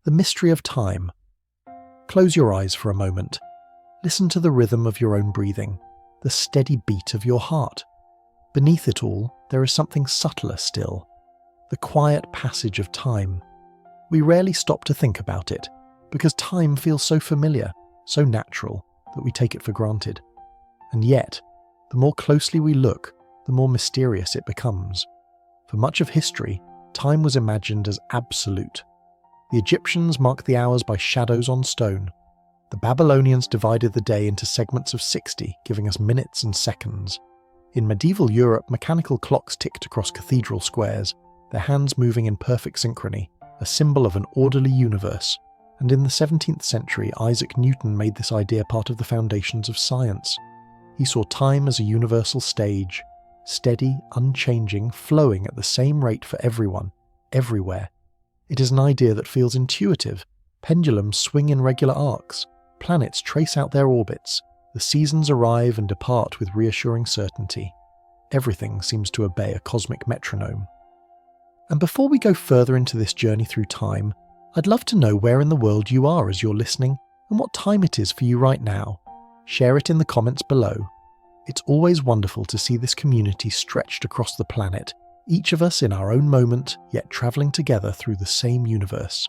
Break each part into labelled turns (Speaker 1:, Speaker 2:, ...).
Speaker 1: the mystery of time. Close your eyes for a moment. Listen to the rhythm of your own breathing, the steady beat of your heart. Beneath it all, there is something subtler still, the quiet passage of time. We rarely stop to think about it, because time feels so familiar, so natural, that we take it for granted. And yet, the more closely we look, the more mysterious it becomes. For much of history, time was imagined as absolute. The Egyptians marked the hours by shadows on stone. The Babylonians divided the day into segments of 60, giving us minutes and seconds. In medieval Europe, mechanical clocks ticked across cathedral squares, their hands moving in perfect synchrony, a symbol of an orderly universe. And in the 17th century, Isaac Newton made this idea part of the foundations of science. He saw time as a universal stage, steady, unchanging, flowing at the same rate for everyone, everywhere. It is an idea that feels intuitive. Pendulums swing in regular arcs, planets trace out their orbits, the seasons arrive and depart with reassuring certainty. Everything seems to obey a cosmic metronome. And before we go further into this journey through time, I'd love to know where in the world you are as you're listening and what time it is for you right now. Share it in the comments below. It's always wonderful to see this community stretched across the planet, each of us in our own moment, yet travelling together through the same universe.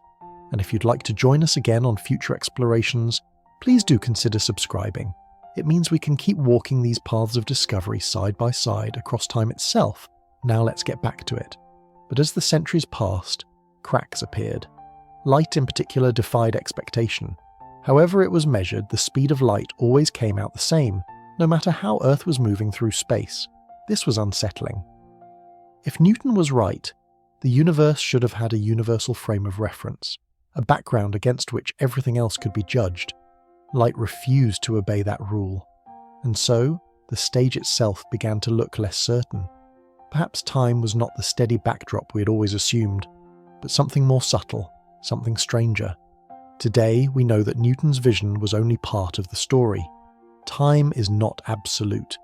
Speaker 1: And if you'd like to join us again on future explorations, please do consider subscribing. It means we can keep walking these paths of discovery side by side across time itself. Now let's get back to it. But as the centuries passed, cracks appeared. Light in particular defied expectation. However it was measured, the speed of light always came out the same, no matter how Earth was moving through space. This was unsettling. If Newton was right, the universe should have had a universal frame of reference, a background against which everything else could be judged. Light refused to obey that rule, and so the stage itself began to look less certain. Perhaps time was not the steady backdrop we had always assumed, but something more subtle, something stranger. Today, we know that Newton's vision was only part of the story. Time is not absolute.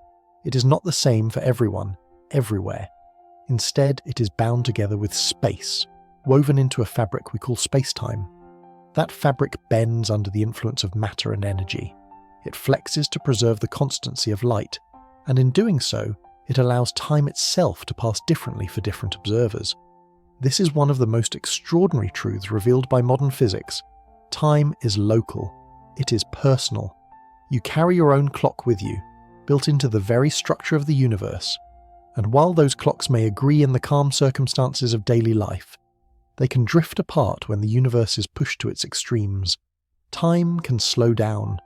Speaker 1: It is not the same for everyone, everywhere. Instead, it is bound together with space, woven into a fabric we call space-time. That fabric bends under the influence of matter and energy. It flexes to preserve the constancy of light, and in doing so, it allows time itself to pass differently for different observers. This is one of the most extraordinary truths revealed by modern physics. Time is local. It is personal. You carry your own clock with you, built into the very structure of the universe. And while those clocks may agree in the calm circumstances of daily life, they can drift apart when the universe is pushed to its extremes. Time can slow down.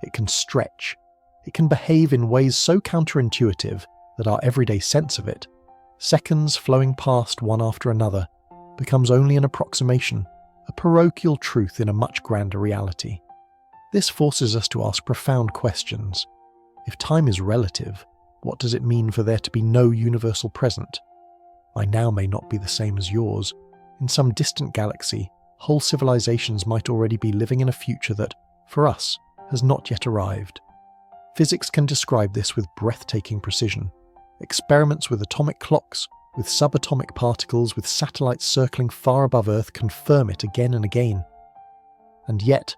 Speaker 1: It can stretch. It can behave in ways so counterintuitive that our everyday sense of it, seconds flowing past one after another, becomes only an approximation, a parochial truth in a much grander reality. This forces us to ask profound questions. If time is relative, what does it mean for there to be no universal present? My now may not be the same as yours. In some distant galaxy, whole civilizations might already be living in a future that, for us, has not yet arrived. Physics can describe this with breathtaking precision. Experiments with atomic clocks, with subatomic particles, with satellites circling far above Earth confirm it again and again. And yet,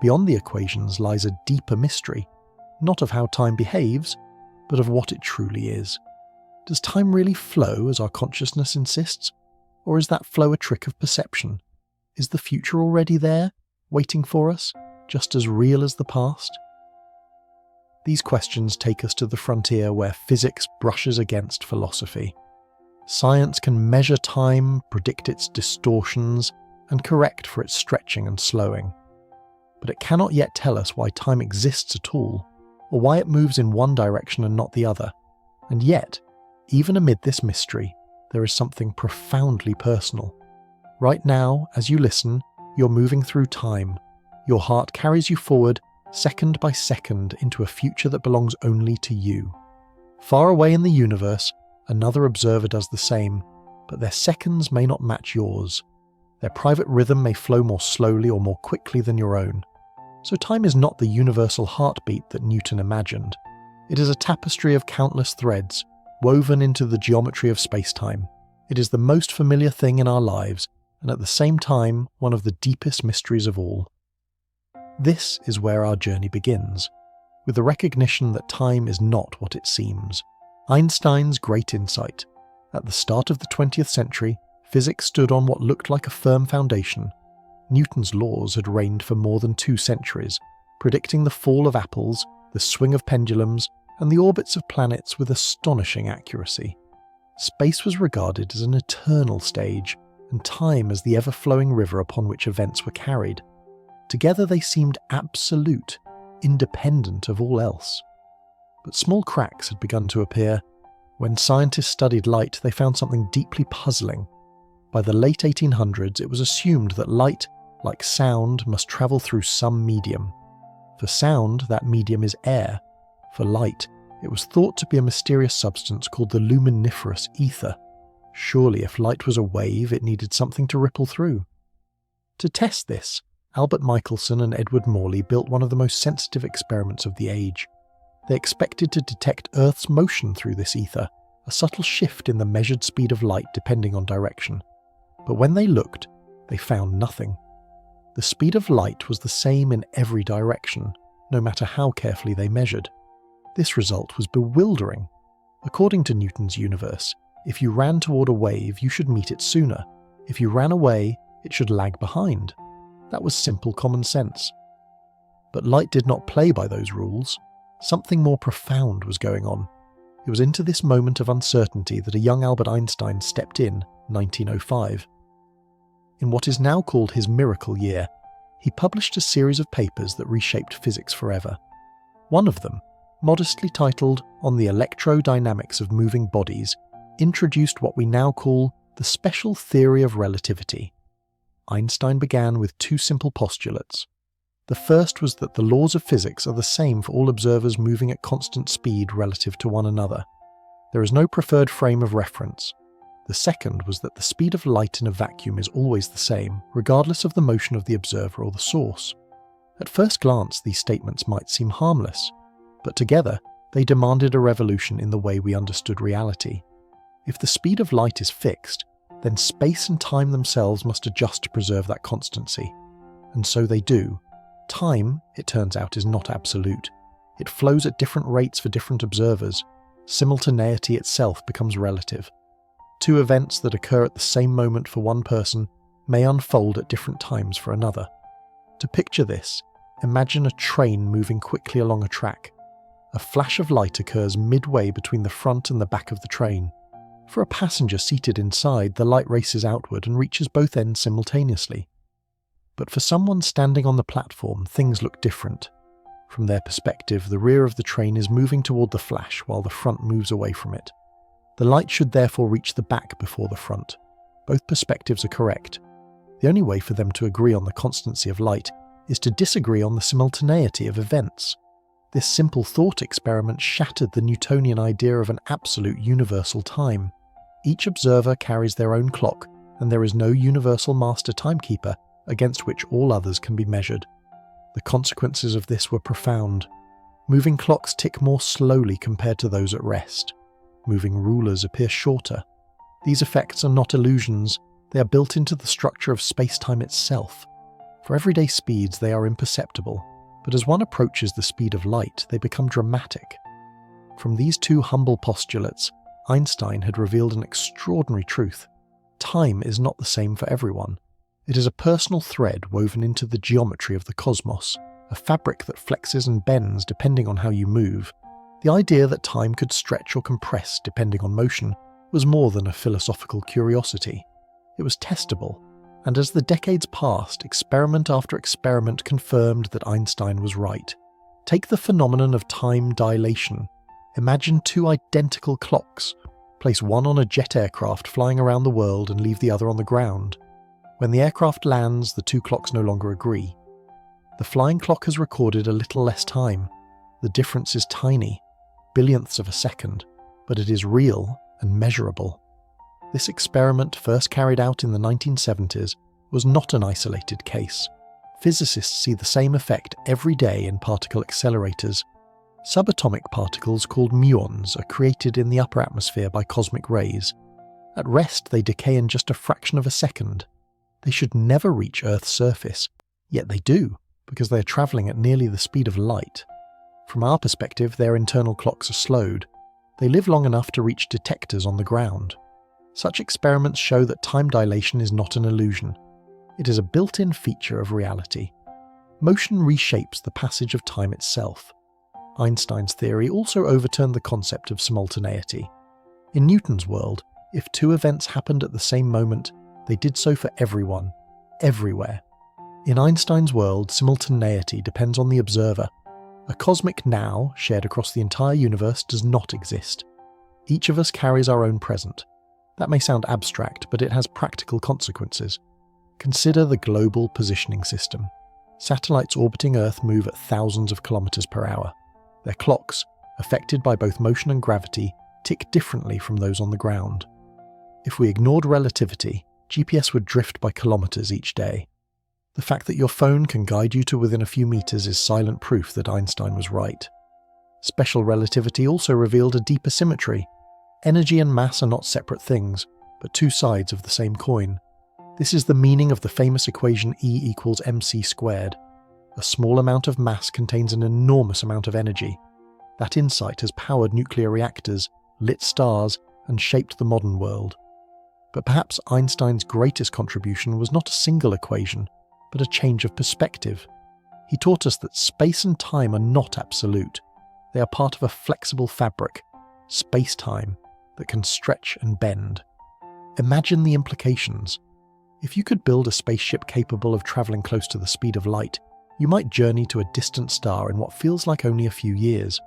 Speaker 1: beyond the equations lies a deeper mystery, not of how time behaves, but of what it truly is. Does time really flow as our consciousness insists? Or is that flow a trick of perception? Is the future already there, waiting for us, just as real as the past? These questions take us to the frontier where physics brushes against philosophy. Science can measure time, predict its distortions, and correct for its stretching and slowing. But it cannot yet tell us why time exists at all, or why it moves in one direction and not the other. And yet, even amid this mystery, there is something profoundly personal. Right now, as you listen, you're moving through time. Your heart carries you forward, second by second, into a future that belongs only to you. Far away in the universe, another observer does the same, but their seconds may not match yours. Their private rhythm may flow more slowly or more quickly than your own. So time is not the universal heartbeat that Newton imagined. It is a tapestry of countless threads, woven into the geometry of space-time. It is the most familiar thing in our lives, and at the same time one of the deepest mysteries of all. This is where our journey begins, with the recognition that time is not what it seems. Einstein's great insight. At the start of the 20th century, physics stood on what looked like a firm foundation. Newton's laws had reigned for more than 2 centuries, predicting the fall of apples, the swing of pendulums, and the orbits of planets with astonishing accuracy. Space was regarded as an eternal stage, and time as the ever-flowing river upon which events were carried. Together they seemed absolute, independent of all else. But small cracks had begun to appear. When scientists studied light, they found something deeply puzzling. By the late 1800s, it was assumed that light, like sound, must travel through some medium. For sound, that medium is air. For light, it was thought to be a mysterious substance called the luminiferous ether. Surely, if light was a wave, it needed something to ripple through. To test this, Albert Michelson and Edward Morley built one of the most sensitive experiments of the age. They expected to detect Earth's motion through this ether, a subtle shift in the measured speed of light depending on direction. But when they looked, they found nothing. The speed of light was the same in every direction, no matter how carefully they measured. This result was bewildering. According to Newton's universe, if you ran toward a wave, you should meet it sooner. If you ran away, it should lag behind. That was simple common sense. But light did not play by those rules. Something more profound was going on. It was into this moment of uncertainty that a young Albert Einstein stepped in 1905. In what is now called his miracle year, he published a series of papers that reshaped physics forever. One of them, modestly titled On the Electrodynamics of Moving Bodies, introduced what we now call the special theory of relativity. Einstein began with 2 simple postulates. The first was that the laws of physics are the same for all observers moving at constant speed relative to one another. There is no preferred frame of reference. The second was that the speed of light in a vacuum is always the same, regardless of the motion of the observer or the source. At first glance, these statements might seem harmless, but together they demanded a revolution in the way we understood reality. If the speed of light is fixed, then space and time themselves must adjust to preserve that constancy. And so they do. Time, it turns out, is not absolute. It flows at different rates for different observers. Simultaneity itself becomes relative. 2 events that occur at the same moment for one person may unfold at different times for another. To picture this, imagine a train moving quickly along a track. A flash of light occurs midway between the front and the back of the train. For a passenger seated inside, the light races outward and reaches both ends simultaneously. But for someone standing on the platform, things look different. From their perspective, the rear of the train is moving toward the flash while the front moves away from it. The light should therefore reach the back before the front. Both perspectives are correct. The only way for them to agree on the constancy of light is to disagree on the simultaneity of events. This simple thought experiment shattered the Newtonian idea of an absolute universal time. Each observer carries their own clock, and there is no universal master timekeeper against which all others can be measured. The consequences of this were profound. Moving clocks tick more slowly compared to those at rest. Moving rulers appear shorter. These effects are not illusions, they are built into the structure of space-time itself. For everyday speeds they are imperceptible, but as one approaches the speed of light, they become dramatic. From these 2 humble postulates, Einstein had revealed an extraordinary truth. Time is not the same for everyone. It is a personal thread woven into the geometry of the cosmos, a fabric that flexes and bends depending on how you move. The idea that time could stretch or compress depending on motion was more than a philosophical curiosity. It was testable, and as the decades passed, experiment after experiment confirmed that Einstein was right. Take the phenomenon of time dilation. Imagine 2 identical clocks. Place one on a jet aircraft flying around the world and leave the other on the ground. When the aircraft lands, the 2 clocks no longer agree. The flying clock has recorded a little less time. The difference is tiny, billionths of a second, but it is real and measurable. This experiment, first carried out in the 1970s, was not an isolated case. Physicists see the same effect every day in particle accelerators. Subatomic particles called muons are created in the upper atmosphere by cosmic rays. At rest, they decay in just a fraction of a second. They should never reach Earth's surface, yet they do, because they are travelling at nearly the speed of light. From our perspective, their internal clocks are slowed. They live long enough to reach detectors on the ground. Such experiments show that time dilation is not an illusion. It is a built-in feature of reality. Motion reshapes the passage of time itself. Einstein's theory also overturned the concept of simultaneity. In Newton's world, if two events happened at the same moment, they did so for everyone, everywhere. In Einstein's world, simultaneity depends on the observer. A cosmic now, shared across the entire universe, does not exist. Each of us carries our own present. That may sound abstract, but it has practical consequences. Consider the global positioning system. Satellites orbiting Earth move at thousands of kilometers per hour. Their clocks, affected by both motion and gravity, tick differently from those on the ground. If we ignored relativity, GPS would drift by kilometers each day. The fact that your phone can guide you to within a few meters is silent proof that Einstein was right. Special relativity also revealed a deeper symmetry. Energy and mass are not separate things, but two sides of the same coin. This is the meaning of the famous equation E = mc squared. A small amount of mass contains an enormous amount of energy. That insight has powered nuclear reactors, lit stars, and shaped the modern world. But perhaps Einstein's greatest contribution was not a single equation, but a change of perspective. He taught us that space and time are not absolute. They are part of a flexible fabric, space-time, that can stretch and bend. Imagine the implications. If you could build a spaceship capable of travelling close to the speed of light, you might journey to a distant star in what feels like only a few years.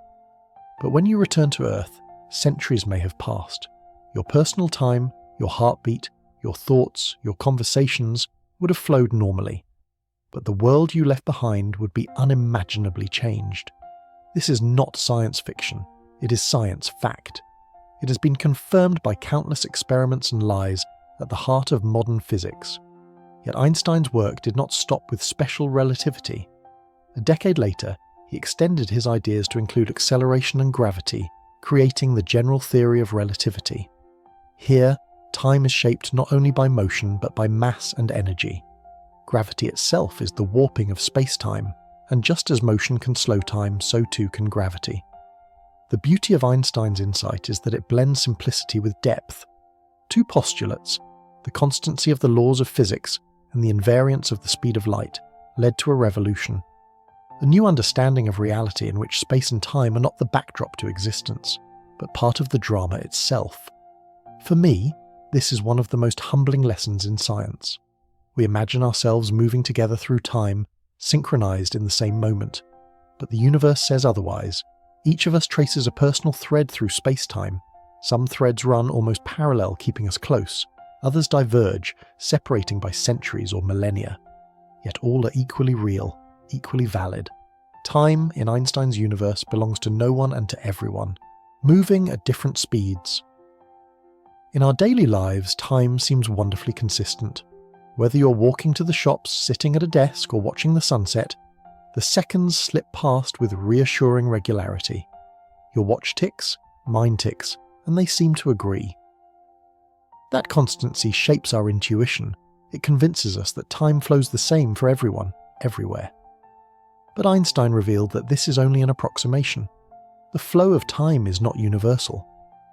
Speaker 1: But when you return to Earth, centuries may have passed. Your personal time, your heartbeat, your thoughts, your conversations would have flowed normally. But the world you left behind would be unimaginably changed. This is not science fiction, it is science fact. It has been confirmed by countless experiments and lies at the heart of modern physics. Yet Einstein's work did not stop with special relativity. A decade later, he extended his ideas to include acceleration and gravity, creating the general theory of relativity. Here, time is shaped not only by motion but by mass and energy. Gravity itself is the warping of space-time, and just as motion can slow time, so too can gravity. The beauty of Einstein's insight is that it blends simplicity with depth. Two postulates, the constancy of the laws of physics and the invariance of the speed of light, led to a revolution. A new understanding of reality in which space and time are not the backdrop to existence, but part of the drama itself. For me, this is one of the most humbling lessons in science. We imagine ourselves moving together through time, synchronized in the same moment. But the universe says otherwise. Each of us traces a personal thread through space-time. Some threads run almost parallel, keeping us close. Others diverge, separating by centuries or millennia. Yet all are equally real, equally valid. Time, in Einstein's universe, belongs to no one and to everyone, moving at different speeds. In our daily lives, time seems wonderfully consistent. Whether you're walking to the shops, sitting at a desk, or watching the sunset, the seconds slip past with reassuring regularity. Your watch ticks, mine ticks, and they seem to agree. That constancy shapes our intuition. It convinces us that time flows the same for everyone, everywhere. But Einstein revealed that this is only an approximation. The flow of time is not universal.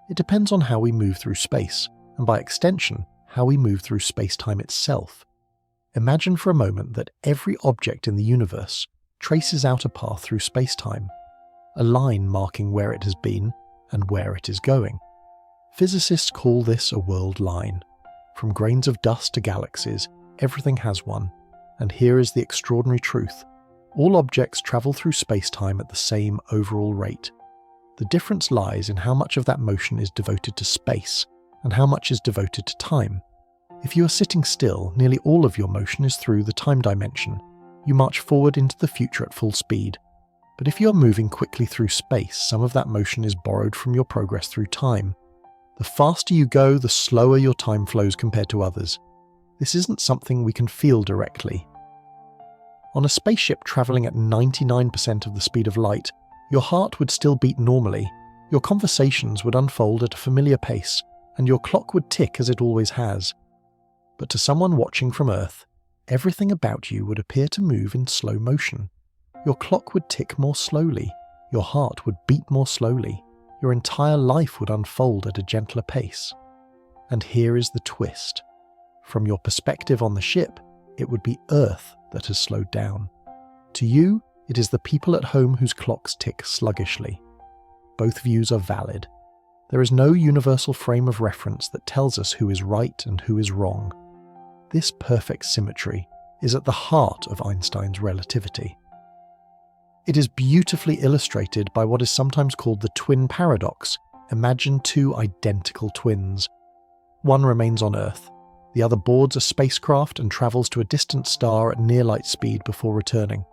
Speaker 1: It depends on how we move through space, and by extension, how we move through space-time itself. Imagine for a moment that every object in the universe traces out a path through space-time, a line marking where it has been and where it is going. Physicists call this a world line. From grains of dust to galaxies, everything has one. And here is the extraordinary truth. All objects travel through space-time at the same overall rate. The difference lies in how much of that motion is devoted to space and how much is devoted to time. If you are sitting still, nearly all of your motion is through the time dimension. You march forward into the future at full speed. But if you are moving quickly through space, some of that motion is borrowed from your progress through time. The faster you go, the slower your time flows compared to others. This isn't something we can feel directly. On a spaceship travelling at 99% of the speed of light, your heart would still beat normally, your conversations would unfold at a familiar pace, and your clock would tick as it always has. But to someone watching from Earth, everything about you would appear to move in slow motion. Your clock would tick more slowly, your heart would beat more slowly, your entire life would unfold at a gentler pace. And here is the twist. From your perspective on the ship, it would be Earth that has slowed down. To you, it is the people at home whose clocks tick sluggishly. Both views are valid. There is no universal frame of reference that tells us who is right and who is wrong. This perfect symmetry is at the heart of Einstein's relativity. It is beautifully illustrated by what is sometimes called the twin paradox. Imagine two identical twins. One remains on Earth. The other boards a spacecraft and travels to a distant star at near light speed before returning.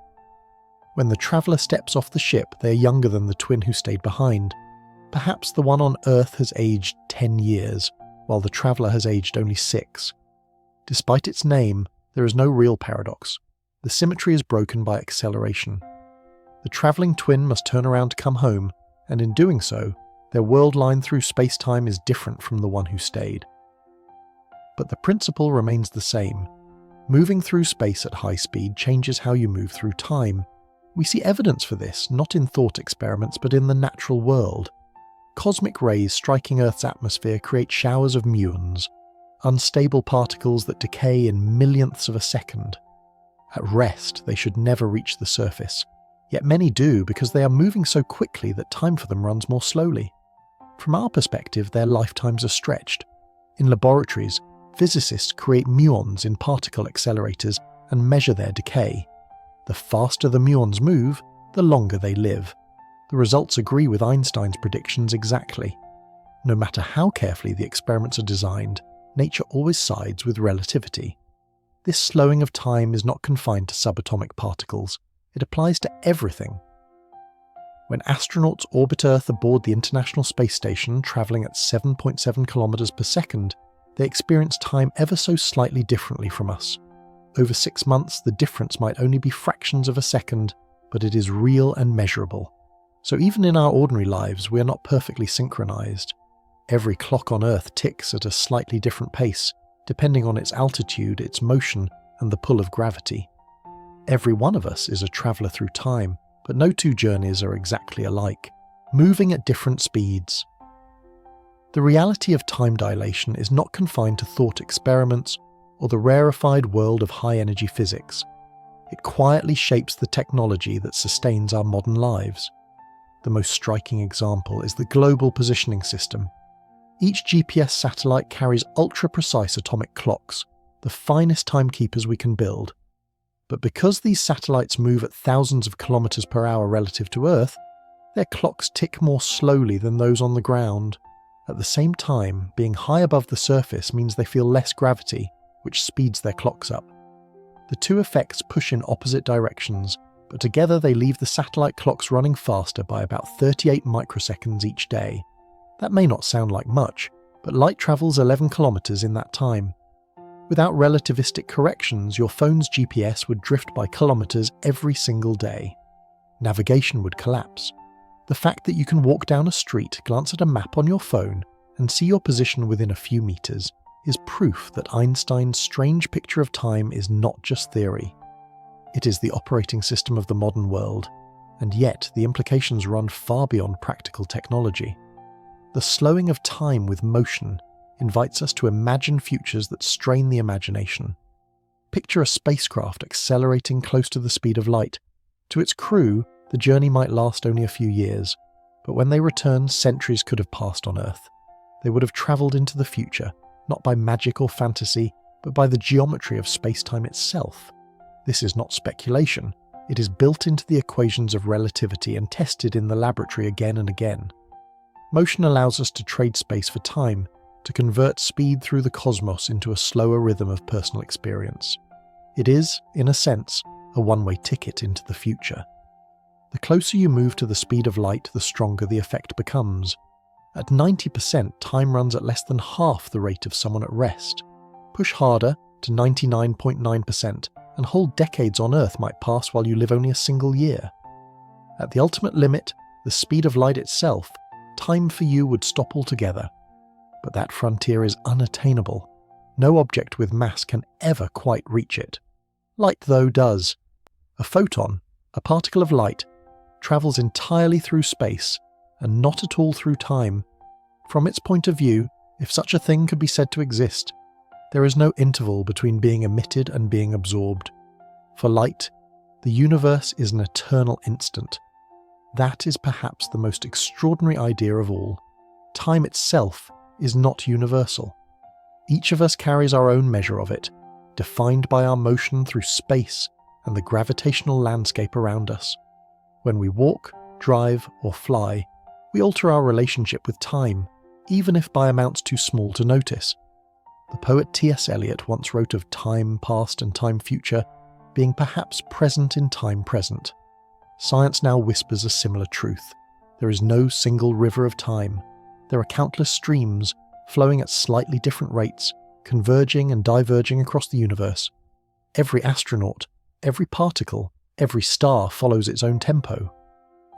Speaker 1: When the traveller steps off the ship, they are younger than the twin who stayed behind. Perhaps the one on Earth has aged 10 years, while the traveller has aged only 6. Despite its name, there is no real paradox. The symmetry is broken by acceleration. The travelling twin must turn around to come home, and in doing so, their world line through space-time is different from the one who stayed. But the principle remains the same. Moving through space at high speed changes how you move through time. We see evidence for this, not in thought experiments, but in the natural world. Cosmic rays striking Earth's atmosphere create showers of muons, unstable particles that decay in millionths of a second. At rest, they should never reach the surface. Yet many do because they are moving so quickly that time for them runs more slowly. From our perspective, their lifetimes are stretched. In laboratories, physicists create muons in particle accelerators and measure their decay. The faster the muons move, the longer they live. The results agree with Einstein's predictions exactly. No matter how carefully the experiments are designed, nature always sides with relativity. This slowing of time is not confined to subatomic particles. It applies to everything. When astronauts orbit Earth aboard the International Space Station travelling at 7.7 kilometers per second, they experience time ever so slightly differently from us. Over 6 months, the difference might only be fractions of a second, but it is real and measurable. So even in our ordinary lives, we are not perfectly synchronized. Every clock on Earth ticks at a slightly different pace, depending on its altitude, its motion, and the pull of gravity. Every one of us is a traveller through time, but no two journeys are exactly alike, moving at different speeds. The reality of time dilation is not confined to thought experiments or the rarefied world of high-energy physics. It quietly shapes the technology that sustains our modern lives. The most striking example is the Global Positioning System. Each GPS satellite carries ultra-precise atomic clocks, the finest timekeepers we can build. But because these satellites move at thousands of kilometers per hour relative to Earth, their clocks tick more slowly than those on the ground. At the same time, being high above the surface means they feel less gravity, which speeds their clocks up. The two effects push in opposite directions, but together they leave the satellite clocks running faster by about 38 microseconds each day. That may not sound like much, but light travels 11 kilometers in that time. Without relativistic corrections, your phone's GPS would drift by kilometers every single day. Navigation would collapse. The fact that you can walk down a street, glance at a map on your phone, and see your position within a few meters is proof that Einstein's strange picture of time is not just theory. It is the operating system of the modern world, and yet the implications run far beyond practical technology. The slowing of time with motion invites us to imagine futures that strain the imagination. Picture a spacecraft accelerating close to the speed of light. To its crew, the journey might last only a few years, but when they return, centuries could have passed on Earth. They would have travelled into the future, not by magic or fantasy, but by the geometry of space-time itself. This is not speculation. It is built into the equations of relativity and tested in the laboratory again and again. Motion allows us to trade space for time, to convert speed through the cosmos into a slower rhythm of personal experience. It is, in a sense, a one-way ticket into the future. The closer you move to the speed of light, the stronger the effect becomes. At 90%, time runs at less than half the rate of someone at rest. Push harder to 99.9%, and whole decades on Earth might pass while you live only a single year. At the ultimate limit, the speed of light itself, time for you would stop altogether. But that frontier is unattainable. No object with mass can ever quite reach it. Light, though, does. A photon, a particle of light, travels entirely through space and not at all through time. From its point of view, if such a thing could be said to exist, there is no interval between being emitted and being absorbed. For light, the universe is an eternal instant. That is perhaps the most extraordinary idea of all. Time itself is not universal. Each of us carries our own measure of it, defined by our motion through space and the gravitational landscape around us. When we walk, drive, or fly, we alter our relationship with time, even if by amounts too small to notice. The poet T.S. Eliot once wrote of time past and time future being perhaps present in time present. Science now whispers a similar truth. There is no single river of time. There are countless streams, flowing at slightly different rates, converging and diverging across the universe. Every astronaut, every particle, every star follows its own tempo.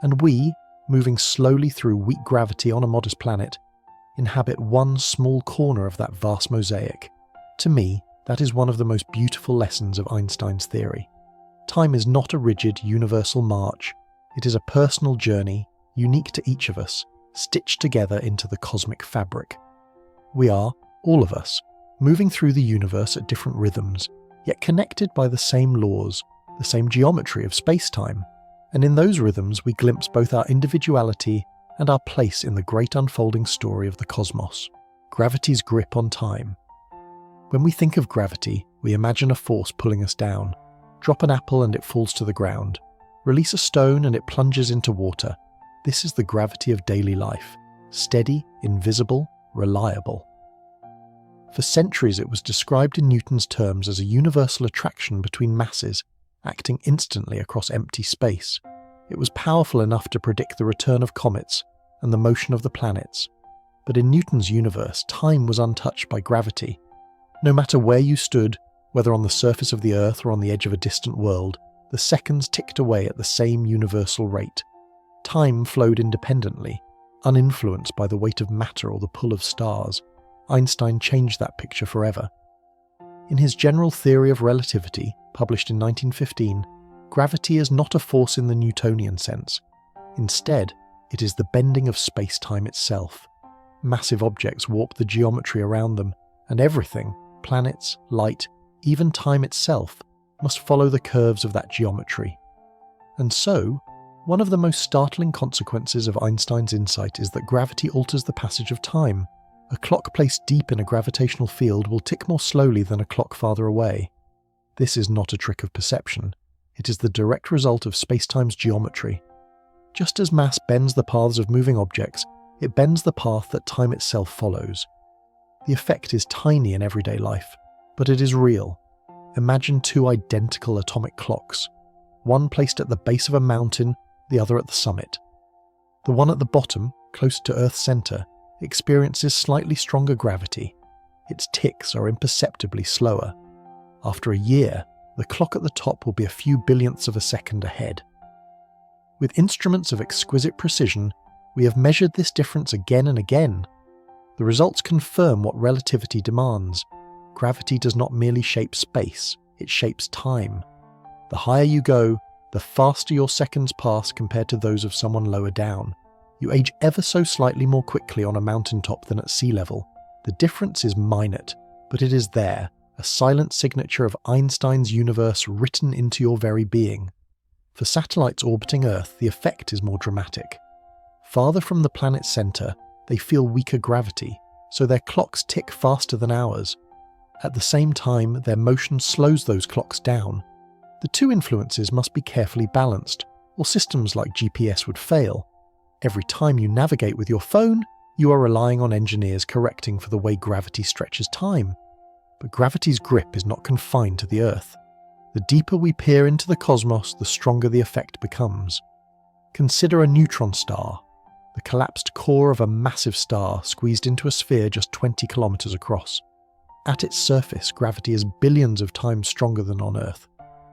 Speaker 1: And we, moving slowly through weak gravity on a modest planet, inhabit one small corner of that vast mosaic. To me, that is one of the most beautiful lessons of Einstein's theory. Time is not a rigid, universal march. It is a personal journey, unique to each of us, stitched together into the cosmic fabric. We are, all of us, moving through the universe at different rhythms, yet connected by the same laws, the same geometry of space-time. And in those rhythms we glimpse both our individuality and our place in the great unfolding story of the cosmos, gravity's grip on time. When we think of gravity, we imagine a force pulling us down. Drop an apple and it falls to the ground. Release a stone and it plunges into water. This is the gravity of daily life. Steady, invisible, reliable. For centuries it was described in Newton's terms as a universal attraction between masses, acting instantly across empty space. It was powerful enough to predict the return of comets and the motion of the planets. But in Newton's universe, time was untouched by gravity. No matter where you stood, whether on the surface of the Earth or on the edge of a distant world, the seconds ticked away at the same universal rate. Time flowed independently, uninfluenced by the weight of matter or the pull of stars. Einstein changed that picture forever. In his general theory of relativity, published in 1915, gravity is not a force in the Newtonian sense. Instead, it is the bending of space-time itself. Massive objects warp the geometry around them, and everything, planets, light, even time itself, must follow the curves of that geometry. And so, one of the most startling consequences of Einstein's insight is that gravity alters the passage of time. A clock placed deep in a gravitational field will tick more slowly than a clock farther away. This is not a trick of perception. It is the direct result of spacetime's geometry. Just as mass bends the paths of moving objects, it bends the path that time itself follows. The effect is tiny in everyday life, but it is real. Imagine two identical atomic clocks, one placed at the base of a mountain, the other at the summit. The one at the bottom, close to Earth's centre, experiences slightly stronger gravity. Its ticks are imperceptibly slower. After a year, the clock at the top will be a few billionths of a second ahead. With instruments of exquisite precision, we have measured this difference again and again. The results confirm what relativity demands. Gravity does not merely shape space, it shapes time. The higher you go, the faster your seconds pass compared to those of someone lower down. You age ever so slightly more quickly on a mountaintop than at sea level. The difference is minute, but it is there, a silent signature of Einstein's universe written into your very being. For satellites orbiting Earth, the effect is more dramatic. Farther from the planet's centre, they feel weaker gravity, so their clocks tick faster than ours. At the same time, their motion slows those clocks down. The two influences must be carefully balanced, or systems like GPS would fail. Every time you navigate with your phone, you are relying on engineers correcting for the way gravity stretches time. But gravity's grip is not confined to the Earth. The deeper we peer into the cosmos, the stronger the effect becomes. Consider a neutron star, the collapsed core of a massive star squeezed into a sphere just 20 kilometers across. At its surface, gravity is billions of times stronger than on Earth.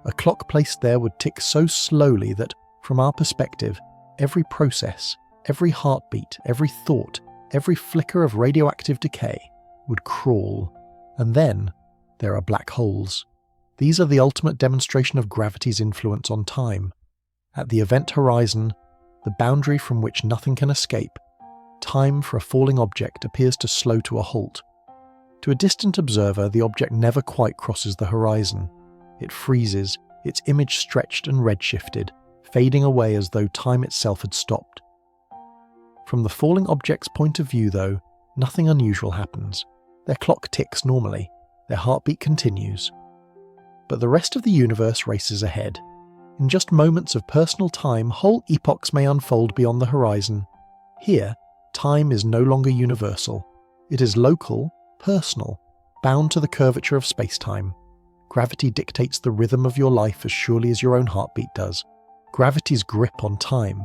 Speaker 1: A clock placed there would tick so slowly that, from our perspective, every process, every heartbeat, every thought, every flicker of radioactive decay would crawl, And then there are black holes. These are the ultimate demonstration of gravity's influence on time. At the event horizon, the boundary from which nothing can escape, time for a falling object appears to slow to a halt. To a distant observer, the object never quite crosses the horizon. It freezes, its image stretched and redshifted, fading away as though time itself had stopped. From the falling object's point of view, though, nothing unusual happens. Their clock ticks normally, their heartbeat continues. But the rest of the universe races ahead. In just moments of personal time, whole epochs may unfold beyond the horizon. Here, time is no longer universal. It is local, personal, bound to the curvature of space-time. Gravity dictates the rhythm of your life as surely as your own heartbeat does. Gravity's grip on time.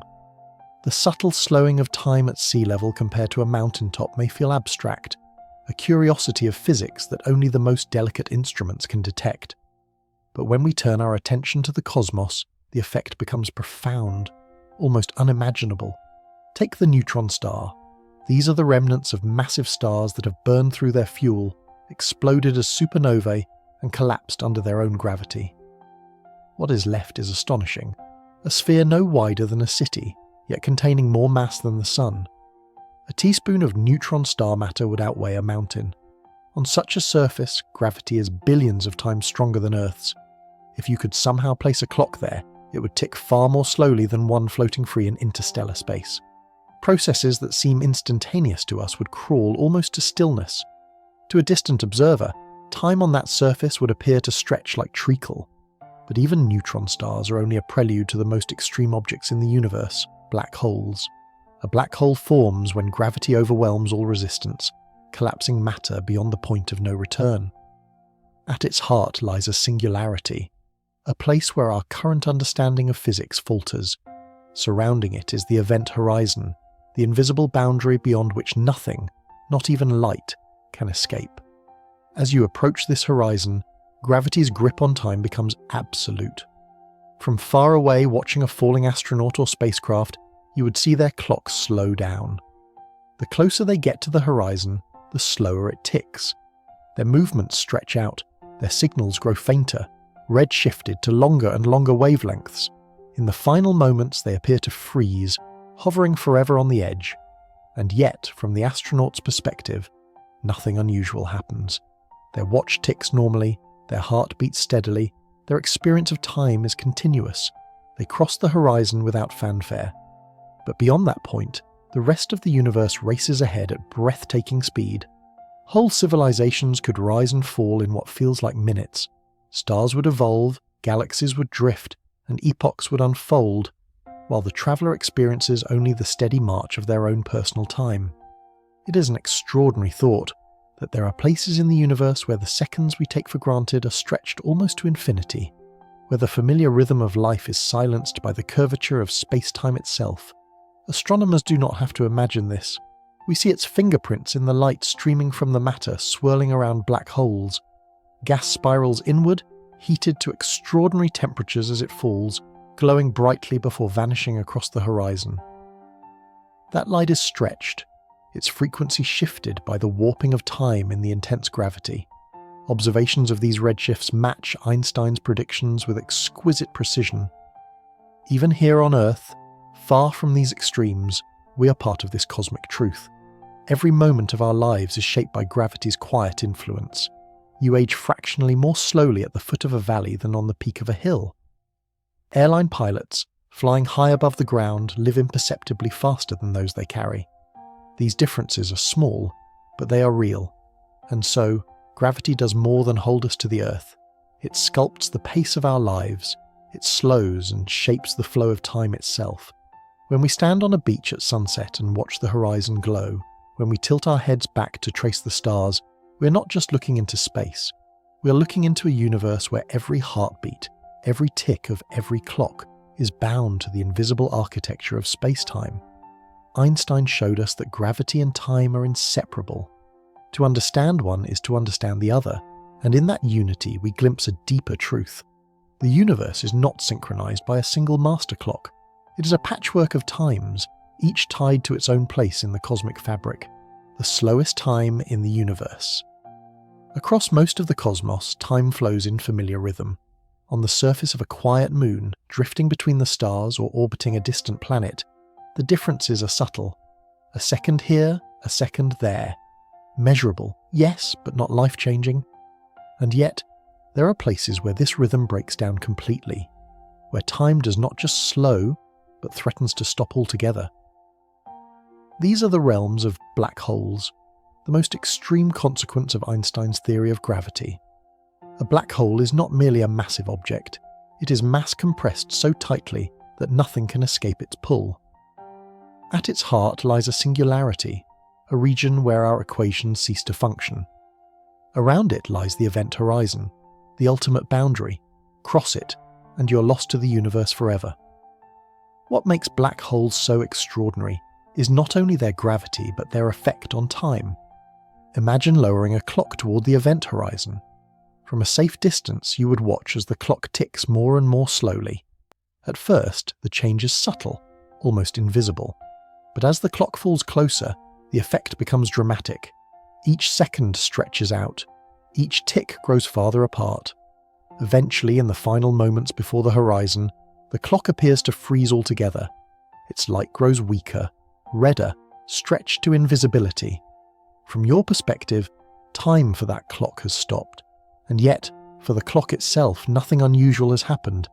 Speaker 1: The subtle slowing of time at sea level compared to a mountaintop may feel abstract, a curiosity of physics that only the most delicate instruments can detect. But when we turn our attention to the cosmos, the effect becomes profound, almost unimaginable. Take the neutron star. These are the remnants of massive stars that have burned through their fuel, exploded as supernovae, and collapsed under their own gravity. What is left is astonishing. A sphere no wider than a city, yet containing more mass than the Sun. A teaspoon of neutron star matter would outweigh a mountain. On such a surface, gravity is billions of times stronger than Earth's. If you could somehow place a clock there, it would tick far more slowly than one floating free in interstellar space. Processes that seem instantaneous to us would crawl almost to stillness. To a distant observer, time on that surface would appear to stretch like treacle. But even neutron stars are only a prelude to the most extreme objects in the universe, black holes. A black hole forms when gravity overwhelms all resistance, collapsing matter beyond the point of no return. At its heart lies a singularity, a place where our current understanding of physics falters. Surrounding it is the event horizon, the invisible boundary beyond which nothing, not even light, can escape. As you approach this horizon, gravity's grip on time becomes absolute. From far away watching a falling astronaut or spacecraft, you would see their clocks slow down. The closer they get to the horizon, the slower it ticks. Their movements stretch out, their signals grow fainter, red-shifted to longer and longer wavelengths. In the final moments they appear to freeze, hovering forever on the edge. And yet, from the astronaut's perspective, nothing unusual happens. Their watch ticks normally, their heart beats steadily, their experience of time is continuous. They cross the horizon without fanfare. But beyond that point, the rest of the universe races ahead at breathtaking speed. Whole civilizations could rise and fall in what feels like minutes. Stars would evolve, galaxies would drift, and epochs would unfold, while the traveller experiences only the steady march of their own personal time. It is an extraordinary thought that there are places in the universe where the seconds we take for granted are stretched almost to infinity, where the familiar rhythm of life is silenced by the curvature of space-time itself. Astronomers do not have to imagine this. We see its fingerprints in the light streaming from the matter swirling around black holes. Gas spirals inward, heated to extraordinary temperatures as it falls, glowing brightly before vanishing across the horizon. That light is stretched, its frequency shifted by the warping of time in the intense gravity. Observations of these redshifts match Einstein's predictions with exquisite precision. Even here on Earth, far from these extremes, we are part of this cosmic truth. Every moment of our lives is shaped by gravity's quiet influence. You age fractionally more slowly at the foot of a valley than on the peak of a hill. Airline pilots, flying high above the ground, live imperceptibly faster than those they carry. These differences are small, but they are real. And so, gravity does more than hold us to the Earth. It sculpts the pace of our lives. It slows and shapes the flow of time itself. When we stand on a beach at sunset and watch the horizon glow, when we tilt our heads back to trace the stars, we're not just looking into space. We're looking into a universe where every heartbeat, every tick of every clock is bound to the invisible architecture of space-time. Einstein showed us that gravity and time are inseparable. To understand one is to understand the other, and in that unity we glimpse a deeper truth. The universe is not synchronized by a single master clock. It is a patchwork of times, each tied to its own place in the cosmic fabric. The slowest time in the universe. Across most of the cosmos, time flows in familiar rhythm. On the surface of a quiet moon, drifting between the stars or orbiting a distant planet, the differences are subtle. A second here, a second there. Measurable, yes, but not life-changing. And yet, there are places where this rhythm breaks down completely, where time does not just slow, but threatens to stop altogether. These are the realms of black holes, the most extreme consequence of Einstein's theory of gravity. A black hole is not merely a massive object, it is mass compressed so tightly that nothing can escape its pull. At its heart lies a singularity, a region where our equations cease to function. Around it lies the event horizon, the ultimate boundary. Cross it, and you're lost to the universe forever. What makes black holes so extraordinary is not only their gravity but their effect on time. Imagine lowering a clock toward the event horizon. From a safe distance, you would watch as the clock ticks more and more slowly. At first, the change is subtle, almost invisible. But as the clock falls closer, the effect becomes dramatic. Each second stretches out. Each tick grows farther apart. Eventually, in the final moments before the horizon, the clock appears to freeze altogether. Its light grows weaker, redder, stretched to invisibility. From your perspective, time for that clock has stopped. And yet, for the clock itself, nothing unusual has happened.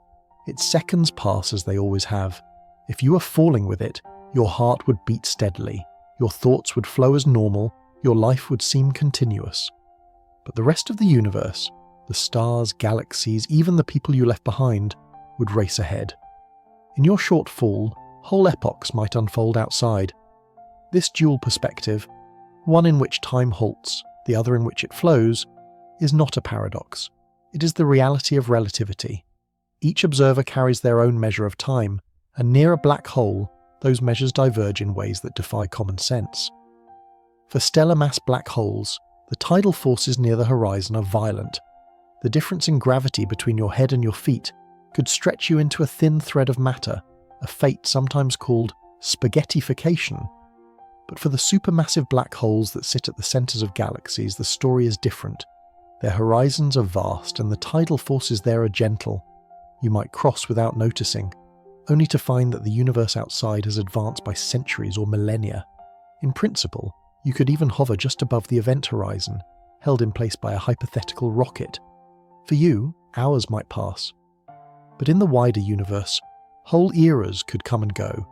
Speaker 1: Its seconds pass as they always have. If you were falling with it, your heart would beat steadily, your thoughts would flow as normal, your life would seem continuous. But the rest of the universe, the stars, galaxies, even the people you left behind, would race ahead. In your short fall, whole epochs might unfold outside. This dual perspective, one in which time halts, the other in which it flows, is not a paradox. It is the reality of relativity. Each observer carries their own measure of time, and near a black hole, those measures diverge in ways that defy common sense. For stellar mass black holes, the tidal forces near the horizon are violent. The difference in gravity between your head and your feet could stretch you into a thin thread of matter, a fate sometimes called spaghettification. But for the supermassive black holes that sit at the centres of galaxies, the story is different. Their horizons are vast and the tidal forces there are gentle. You might cross without noticing, only to find that the universe outside has advanced by centuries or millennia. In principle, you could even hover just above the event horizon, held in place by a hypothetical rocket. For you, hours might pass. But in the wider universe, whole eras could come and go.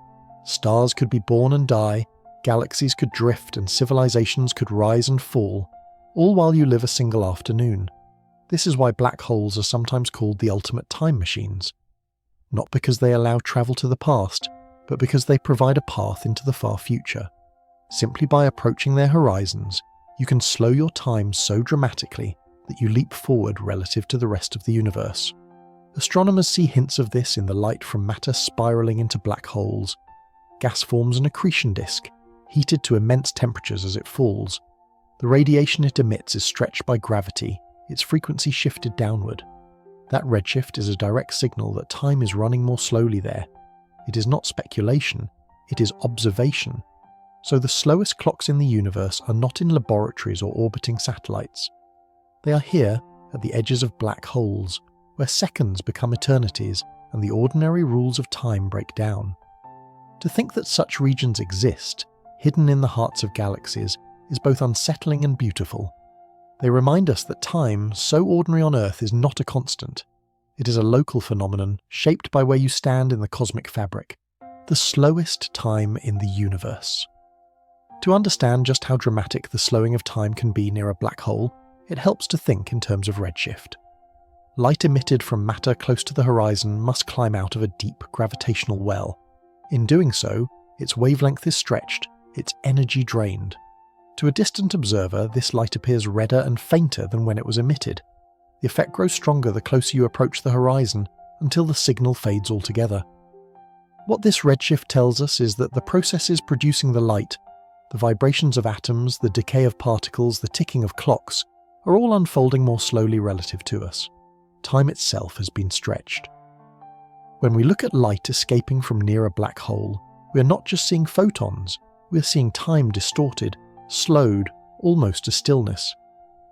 Speaker 1: Stars could be born and die, galaxies could drift and civilizations could rise and fall, all while you live a single afternoon. This is why black holes are sometimes called the ultimate time machines. Not because they allow travel to the past, but because they provide a path into the far future. Simply by approaching their horizons, you can slow your time so dramatically that you leap forward relative to the rest of the universe. Astronomers see hints of this in the light from matter spiraling into black holes. Gas forms an accretion disk, heated to immense temperatures as it falls. The radiation it emits is stretched by gravity, its frequency shifted downward. That redshift is a direct signal that time is running more slowly there. It is not speculation, it is observation. So the slowest clocks in the universe are not in laboratories or orbiting satellites. They are here, at the edges of black holes, where seconds become eternities and the ordinary rules of time break down. To think that such regions exist, hidden in the hearts of galaxies, is both unsettling and beautiful. They remind us that time, so ordinary on Earth, is not a constant. It is a local phenomenon, shaped by where you stand in the cosmic fabric. The slowest time in the universe. To understand just how dramatic the slowing of time can be near a black hole, it helps to think in terms of redshift. Light emitted from matter close to the horizon must climb out of a deep gravitational well. In doing so, its wavelength is stretched, its energy drained. To a distant observer, this light appears redder and fainter than when it was emitted. The effect grows stronger the closer you approach the horizon, until the signal fades altogether. What this redshift tells us is that the processes producing the light, the vibrations of atoms, the decay of particles, the ticking of clocks, are all unfolding more slowly relative to us. Time itself has been stretched. When we look at light escaping from near a black hole, we are not just seeing photons, we are seeing time distorted, slowed, almost to stillness.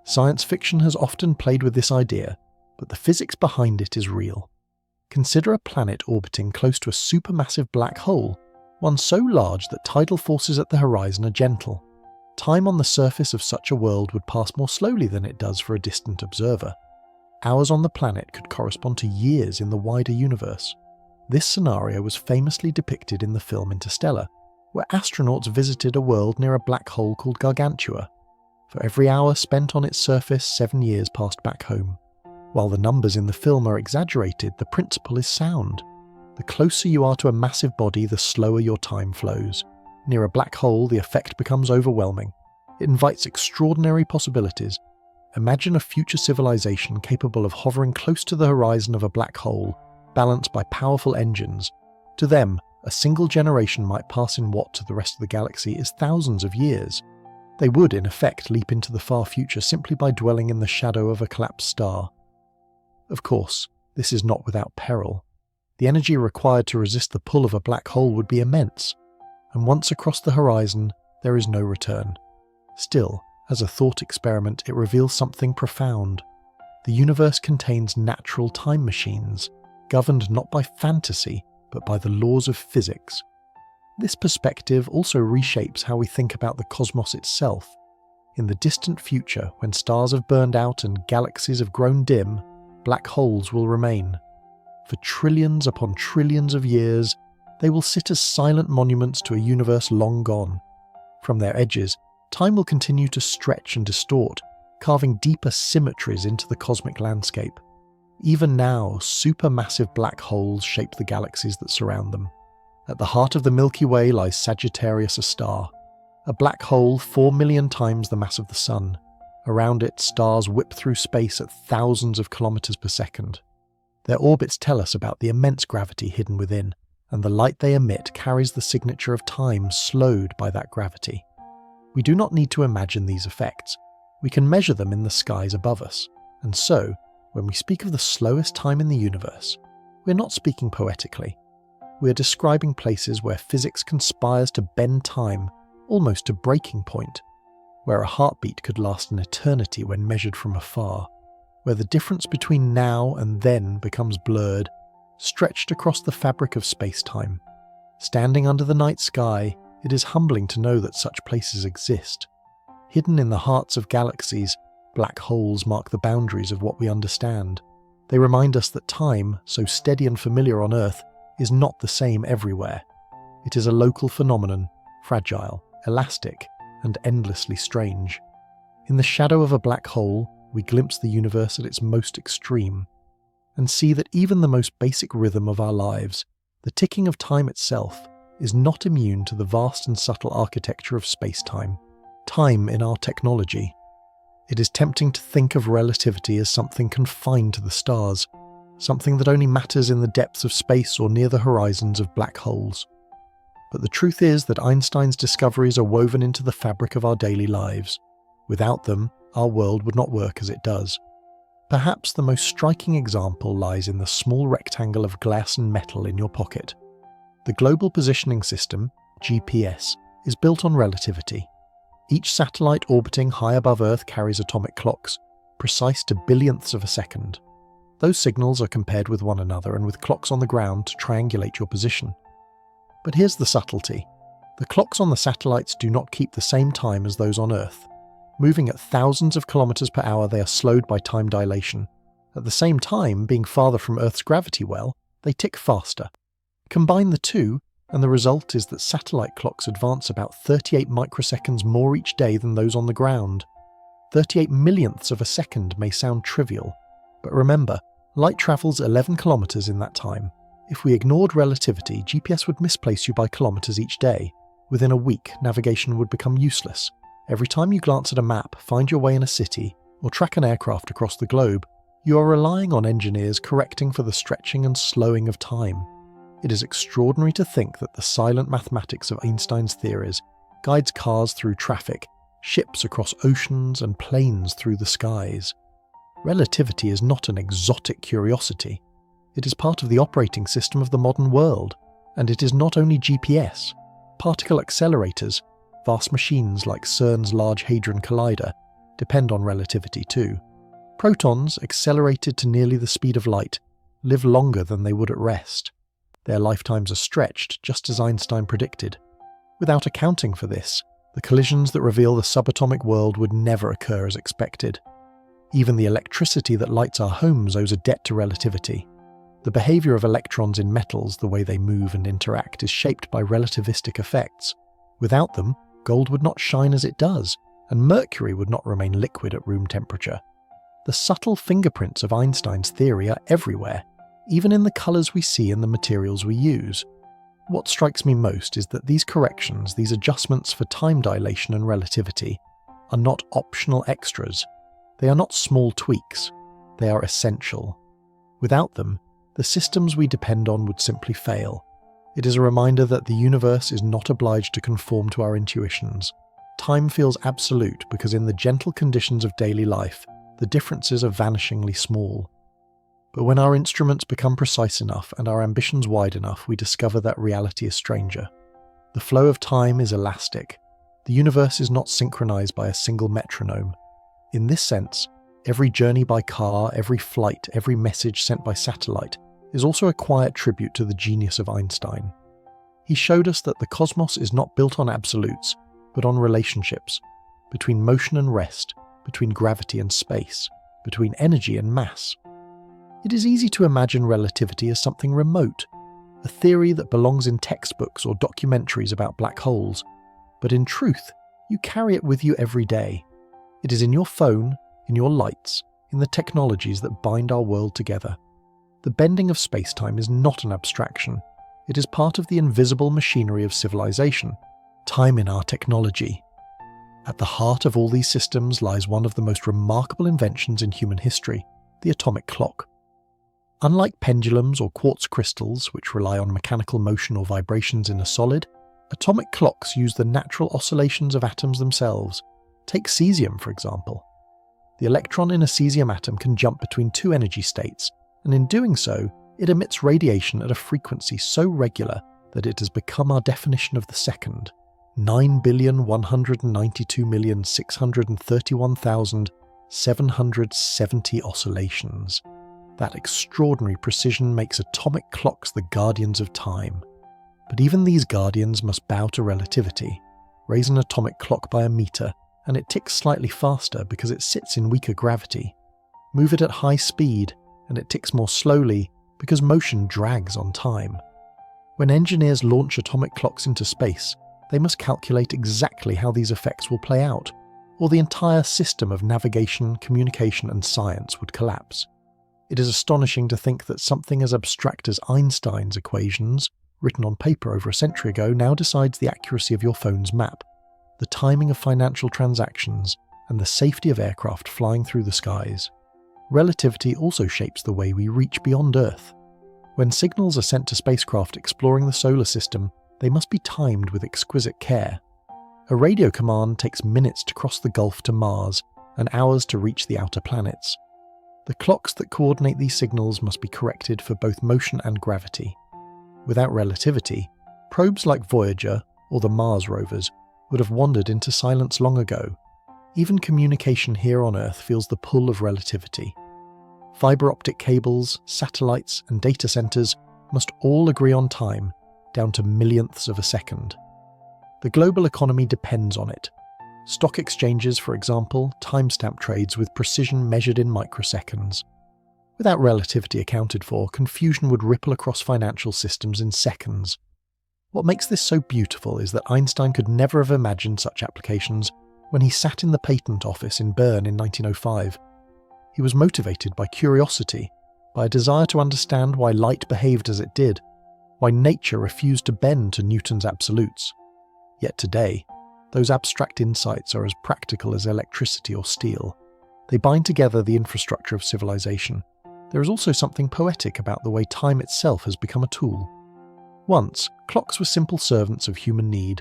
Speaker 1: Science fiction has often played with this idea, but the physics behind it is real. Consider a planet orbiting close to a supermassive black hole, one so large that tidal forces at the horizon are gentle. Time on the surface of such a world would pass more slowly than it does for a distant observer. Hours on the planet could correspond to years in the wider universe. This scenario was famously depicted in the film Interstellar, where astronauts visited a world near a black hole called Gargantua. For every hour spent on its surface, 7 years passed back home. While the numbers in the film are exaggerated, the principle is sound. The closer you are to a massive body, the slower your time flows. Near a black hole, the effect becomes overwhelming. It invites extraordinary possibilities. Imagine a future civilization capable of hovering close to the horizon of a black hole, balanced by powerful engines. To them, a single generation might pass in what to the rest of the galaxy is thousands of years. They would, in effect, leap into the far future simply by dwelling in the shadow of a collapsed star. Of course, this is not without peril. The energy required to resist the pull of a black hole would be immense, and once across the horizon, there is no return. Still, as a thought experiment, it reveals something profound. The universe contains natural time machines, governed not by fantasy, but by the laws of physics. This perspective also reshapes how we think about the cosmos itself. In the distant future, when stars have burned out and galaxies have grown dim, black holes will remain. For trillions upon trillions of years, they will sit as silent monuments to a universe long gone. From their edges, time will continue to stretch and distort, carving deeper symmetries into the cosmic landscape. Even now, supermassive black holes shape the galaxies that surround them. At the heart of the Milky Way lies Sagittarius, a star. A black hole 4 million times the mass of the Sun. Around it, stars whip through space at thousands of kilometers per second. Their orbits tell us about the immense gravity hidden within, and the light they emit carries the signature of time slowed by that gravity. We do not need to imagine these effects. We can measure them in the skies above us, and so, when we speak of the slowest time in the universe, we're not speaking poetically. We are describing places where physics conspires to bend time almost to breaking point, where a heartbeat could last an eternity when measured from afar, where the difference between now and then becomes blurred, stretched across the fabric of space-time. Standing under the night sky, it is humbling to know that such places exist. Hidden in the hearts of galaxies, black holes mark the boundaries of what we understand. They remind us that time, so steady and familiar on Earth, is not the same everywhere. It is a local phenomenon, fragile, elastic, and endlessly strange. In the shadow of a black hole, we glimpse the universe at its most extreme, and see that even the most basic rhythm of our lives, the ticking of time itself, is not immune to the vast and subtle architecture of space-time. Time in our technology. It is tempting to think of relativity as something confined to the stars, something that only matters in the depths of space or near the horizons of black holes. But the truth is that Einstein's discoveries are woven into the fabric of our daily lives. Without them, our world would not work as it does. Perhaps the most striking example lies in the small rectangle of glass and metal in your pocket. The Global Positioning System, GPS, is built on relativity. Each satellite orbiting high above Earth carries atomic clocks, precise to billionths of a second. Those signals are compared with one another and with clocks on the ground to triangulate your position. But here's the subtlety. The clocks on the satellites do not keep the same time as those on Earth. Moving at thousands of kilometers per hour, they are slowed by time dilation. At the same time, being farther from Earth's gravity well, they tick faster. Combine the two, and the result is that satellite clocks advance about 38 microseconds more each day than those on the ground. 38 millionths of a second may sound trivial, but remember, light travels 11 kilometers in that time. If we ignored relativity, GPS would misplace you by kilometers each day. Within a week, navigation would become useless. Every time you glance at a map, find your way in a city, or track an aircraft across the globe, you are relying on engineers correcting for the stretching and slowing of time. It is extraordinary to think that the silent mathematics of Einstein's theories guides cars through traffic, ships across oceans, and planes through the skies. Relativity is not an exotic curiosity. It is part of the operating system of the modern world, and it is not only GPS. Particle accelerators, vast machines like CERN's Large Hadron Collider, depend on relativity too. Protons, accelerated to nearly the speed of light, live longer than they would at rest. Their lifetimes are stretched, just as Einstein predicted. Without accounting for this, the collisions that reveal the subatomic world would never occur as expected. Even the electricity that lights our homes owes a debt to relativity. The behavior of electrons in metals, the way they move and interact, is shaped by relativistic effects. Without them, gold would not shine as it does, and mercury would not remain liquid at room temperature. The subtle fingerprints of Einstein's theory are everywhere, even in the colours we see in the materials we use. What strikes me most is that these corrections, these adjustments for time dilation and relativity, are not optional extras. They are not small tweaks. They are essential. Without them, the systems we depend on would simply fail. It is a reminder that the universe is not obliged to conform to our intuitions. Time feels absolute because in the gentle conditions of daily life, the differences are vanishingly small. But when our instruments become precise enough and our ambitions wide enough, we discover that reality is stranger. The flow of time is elastic. The universe is not synchronized by a single metronome. In this sense, every journey by car, every flight, every message sent by satellite is also a quiet tribute to the genius of Einstein. He showed us that the cosmos is not built on absolutes, but on relationships, between motion and rest, between gravity and space, between energy and mass. It is easy to imagine relativity as something remote, a theory that belongs in textbooks or documentaries about black holes, but in truth, you carry it with you every day. It is in your phone, in your lights, in the technologies that bind our world together. The bending of space-time is not an abstraction. It is part of the invisible machinery of civilization, time in our technology. At the heart of all these systems lies one of the most remarkable inventions in human history, the atomic clock. Unlike pendulums or quartz crystals, which rely on mechanical motion or vibrations in a solid, atomic clocks use the natural oscillations of atoms themselves. Take cesium, for example. The electron in a cesium atom can jump between two energy states, and in doing so, it emits radiation at a frequency so regular that it has become our definition of the second. 9,192,631,770 oscillations. That extraordinary precision makes atomic clocks the guardians of time. But even these guardians must bow to relativity. Raise an atomic clock by a meter, and it ticks slightly faster because it sits in weaker gravity. Move it at high speed, and it ticks more slowly because motion drags on time. When engineers launch atomic clocks into space, they must calculate exactly how these effects will play out, or the entire system of navigation, communication, and science would collapse. It is astonishing to think that something as abstract as Einstein's equations, written on paper over a century ago, now decides the accuracy of your phone's map, the timing of financial transactions, and the safety of aircraft flying through the skies. Relativity also shapes the way we reach beyond Earth. When signals are sent to spacecraft exploring the solar system, they must be timed with exquisite care. A radio command takes minutes to cross the Gulf to Mars and hours to reach the outer planets. The clocks that coordinate these signals must be corrected for both motion and gravity. Without relativity, probes like Voyager or the Mars rovers would have wandered into silence long ago. Even communication here on Earth feels the pull of relativity. Fiber optic cables, satellites, and data centers must all agree on time, down to millionths of a second. The global economy depends on it. Stock exchanges, for example, timestamp trades with precision measured in microseconds. Without relativity accounted for, confusion would ripple across financial systems in seconds. What makes this so beautiful is that Einstein could never have imagined such applications when he sat in the patent office in Bern in 1905. He was motivated by curiosity, by a desire to understand why light behaved as it did, why nature refused to bend to Newton's absolutes. Yet today, those abstract insights are as practical as electricity or steel. They bind together the infrastructure of civilization. There is also something poetic about the way time itself has become a tool. Once, clocks were simple servants of human need,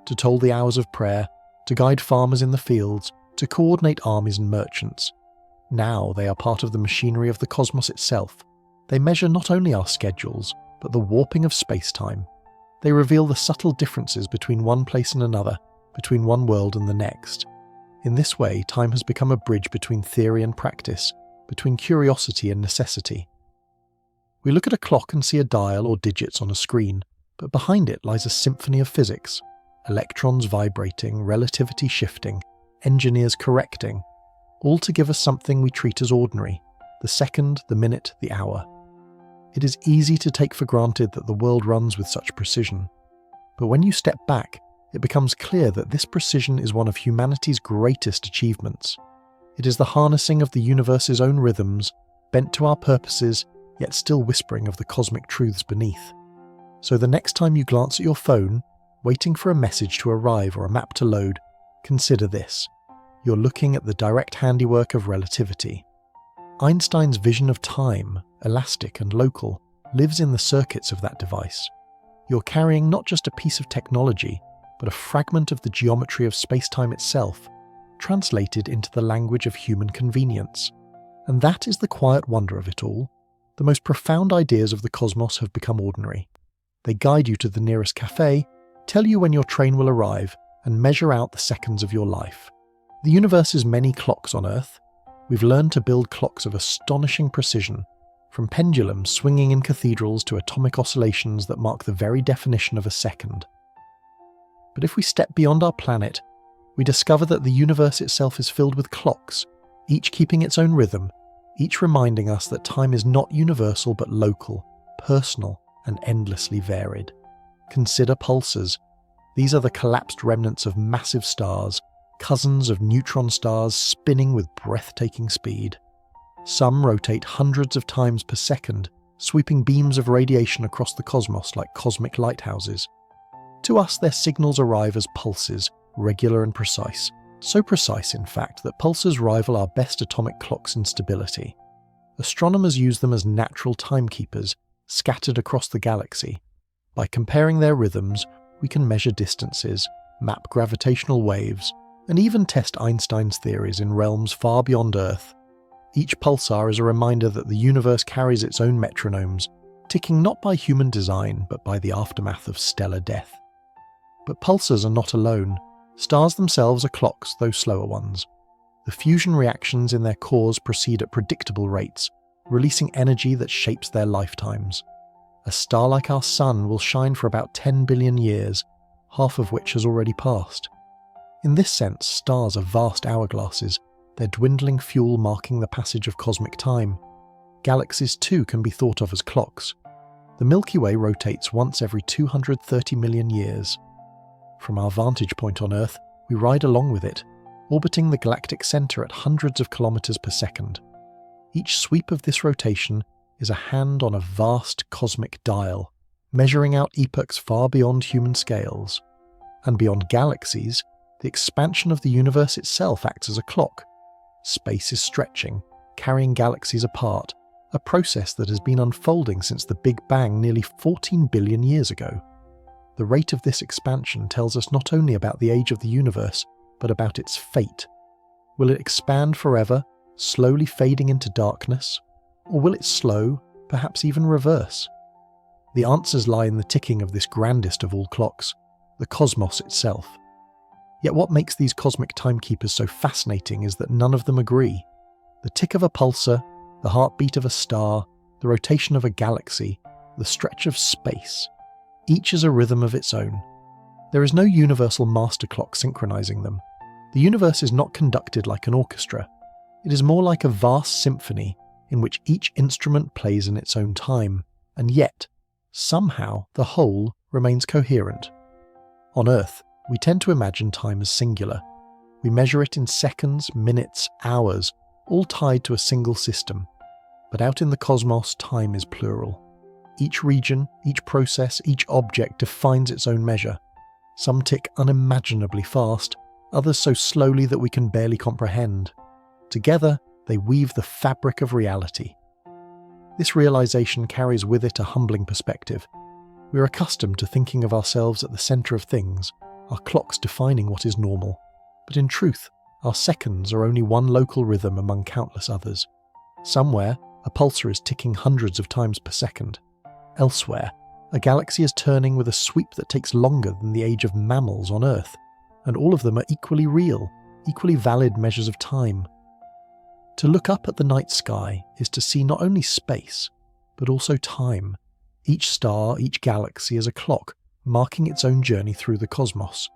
Speaker 1: to toll the hours of prayer, to guide farmers in the fields, to coordinate armies and merchants. Now they are part of the machinery of the cosmos itself. They measure not only our schedules, but the warping of space-time. They reveal the subtle differences between one place and another, between one world and the next. In this way, time has become a bridge between theory and practice, between curiosity and necessity. We look at a clock and see a dial or digits on a screen, but behind it lies a symphony of physics, electrons vibrating, relativity shifting, engineers correcting, all to give us something we treat as ordinary, the second, the minute, the hour. It is easy to take for granted that the world runs with such precision, but when you step back, it becomes clear that this precision is one of humanity's greatest achievements. It is the harnessing of the universe's own rhythms, bent to our purposes, yet still whispering of the cosmic truths beneath. So the next time you glance at your phone, waiting for a message to arrive or a map to load, consider this. You're looking at the direct handiwork of relativity. Einstein's vision of time, elastic and local, lives in the circuits of that device. You're carrying not just a piece of technology, but a fragment of the geometry of space-time itself, translated into the language of human convenience. And that is the quiet wonder of it all. The most profound ideas of the cosmos have become ordinary. They guide you to the nearest cafe, tell you when your train will arrive, and measure out the seconds of your life. The universe's many clocks on Earth. We've learned to build clocks of astonishing precision, from pendulums swinging in cathedrals to atomic oscillations that mark the very definition of a second. But if we step beyond our planet, we discover that the universe itself is filled with clocks, each keeping its own rhythm, each reminding us that time is not universal but local, personal, and endlessly varied. Consider pulsars. These are the collapsed remnants of massive stars, cousins of neutron stars spinning with breathtaking speed. Some rotate hundreds of times per second, sweeping beams of radiation across the cosmos like cosmic lighthouses. To us, their signals arrive as pulses, regular and precise. So precise, in fact, that pulsars rival our best atomic clocks in stability. Astronomers use them as natural timekeepers, scattered across the galaxy. By comparing their rhythms, we can measure distances, map gravitational waves, and even test Einstein's theories in realms far beyond Earth. Each pulsar is a reminder that the universe carries its own metronomes, ticking not by human design, but by the aftermath of stellar death. But pulsars are not alone. Stars themselves are clocks, though slower ones. The fusion reactions in their cores proceed at predictable rates, releasing energy that shapes their lifetimes. A star like our Sun will shine for about 10 billion years, half of which has already passed. In this sense, stars are vast hourglasses, their dwindling fuel marking the passage of cosmic time. Galaxies too can be thought of as clocks. The Milky Way rotates once every 230 million years. From our vantage point on Earth, we ride along with it, orbiting the galactic centre at hundreds of kilometres per second. Each sweep of this rotation is a hand on a vast cosmic dial, measuring out epochs far beyond human scales. And beyond galaxies, the expansion of the universe itself acts as a clock. Space is stretching, carrying galaxies apart, a process that has been unfolding since the Big Bang nearly 14 billion years ago. The rate of this expansion tells us not only about the age of the universe, but about its fate. Will it expand forever, slowly fading into darkness? Or will it slow, perhaps even reverse? The answers lie in the ticking of this grandest of all clocks, the cosmos itself. Yet what makes these cosmic timekeepers so fascinating is that none of them agree. The tick of a pulsar, the heartbeat of a star, the rotation of a galaxy, the stretch of space. Each is a rhythm of its own. There is no universal master clock synchronizing them. The universe is not conducted like an orchestra. It is more like a vast symphony in which each instrument plays in its own time, and yet, somehow, the whole remains coherent. On Earth, we tend to imagine time as singular. We measure it in seconds, minutes, hours, all tied to a single system. But out in the cosmos, time is plural. Each region, each process, each object defines its own measure. Some tick unimaginably fast, others so slowly that we can barely comprehend. Together, they weave the fabric of reality. This realization carries with it a humbling perspective. We're accustomed to thinking of ourselves at the center of things, our clocks defining what is normal. But in truth, our seconds are only one local rhythm among countless others. Somewhere, a pulsar is ticking hundreds of times per second. Elsewhere, a galaxy is turning with a sweep that takes longer than the age of mammals on Earth, and all of them are equally real, equally valid measures of time. To look up at the night sky is to see not only space, but also time. Each star, each galaxy is a clock, marking its own journey through the cosmos.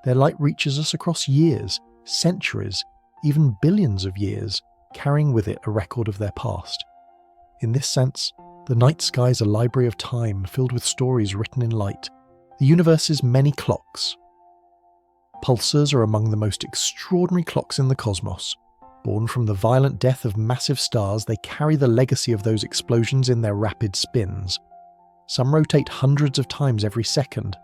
Speaker 1: Their light reaches us across years, centuries, even billions of years, carrying with it a record of their past. In this sense, the night sky is a library of time filled with stories written in light, the universe's many clocks. Pulsars are among the most extraordinary clocks in the cosmos. Born from the violent death of massive stars, they carry the legacy of those explosions in their rapid spins. Some rotate hundreds of times every second,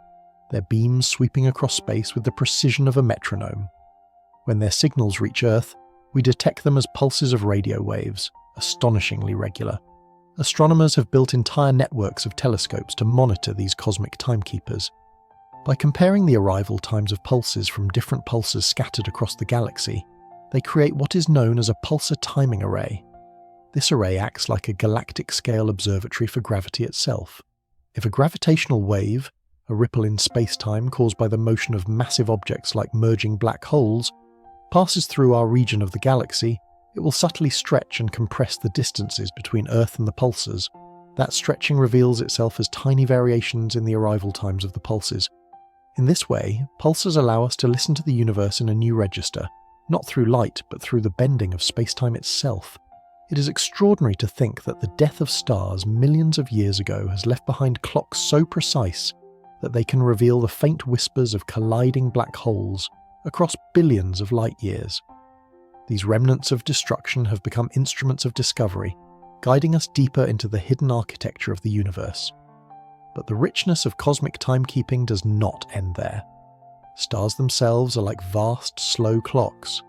Speaker 1: their beams sweeping across space with the precision of a metronome. When their signals reach Earth, we detect them as pulses of radio waves, astonishingly regular. Astronomers have built entire networks of telescopes to monitor these cosmic timekeepers. By comparing the arrival times of pulses from different pulsars scattered across the galaxy, they create what is known as a pulsar timing array. This array acts like a galactic-scale observatory for gravity itself. If a gravitational wave, a ripple in space-time caused by the motion of massive objects like merging black holes, passes through our region of the galaxy, it will subtly stretch and compress the distances between Earth and the pulsars. That stretching reveals itself as tiny variations in the arrival times of the pulses. In this way, pulsars allow us to listen to the universe in a new register, not through light, but through the bending of space-time itself. It is extraordinary to think that the death of stars millions of years ago has left behind clocks so precise that they can reveal the faint whispers of colliding black holes across billions of light years. These remnants of destruction have become instruments of discovery, guiding us deeper into the hidden architecture of the universe. But the richness of cosmic timekeeping does not end there. Stars themselves are like vast, slow clocks.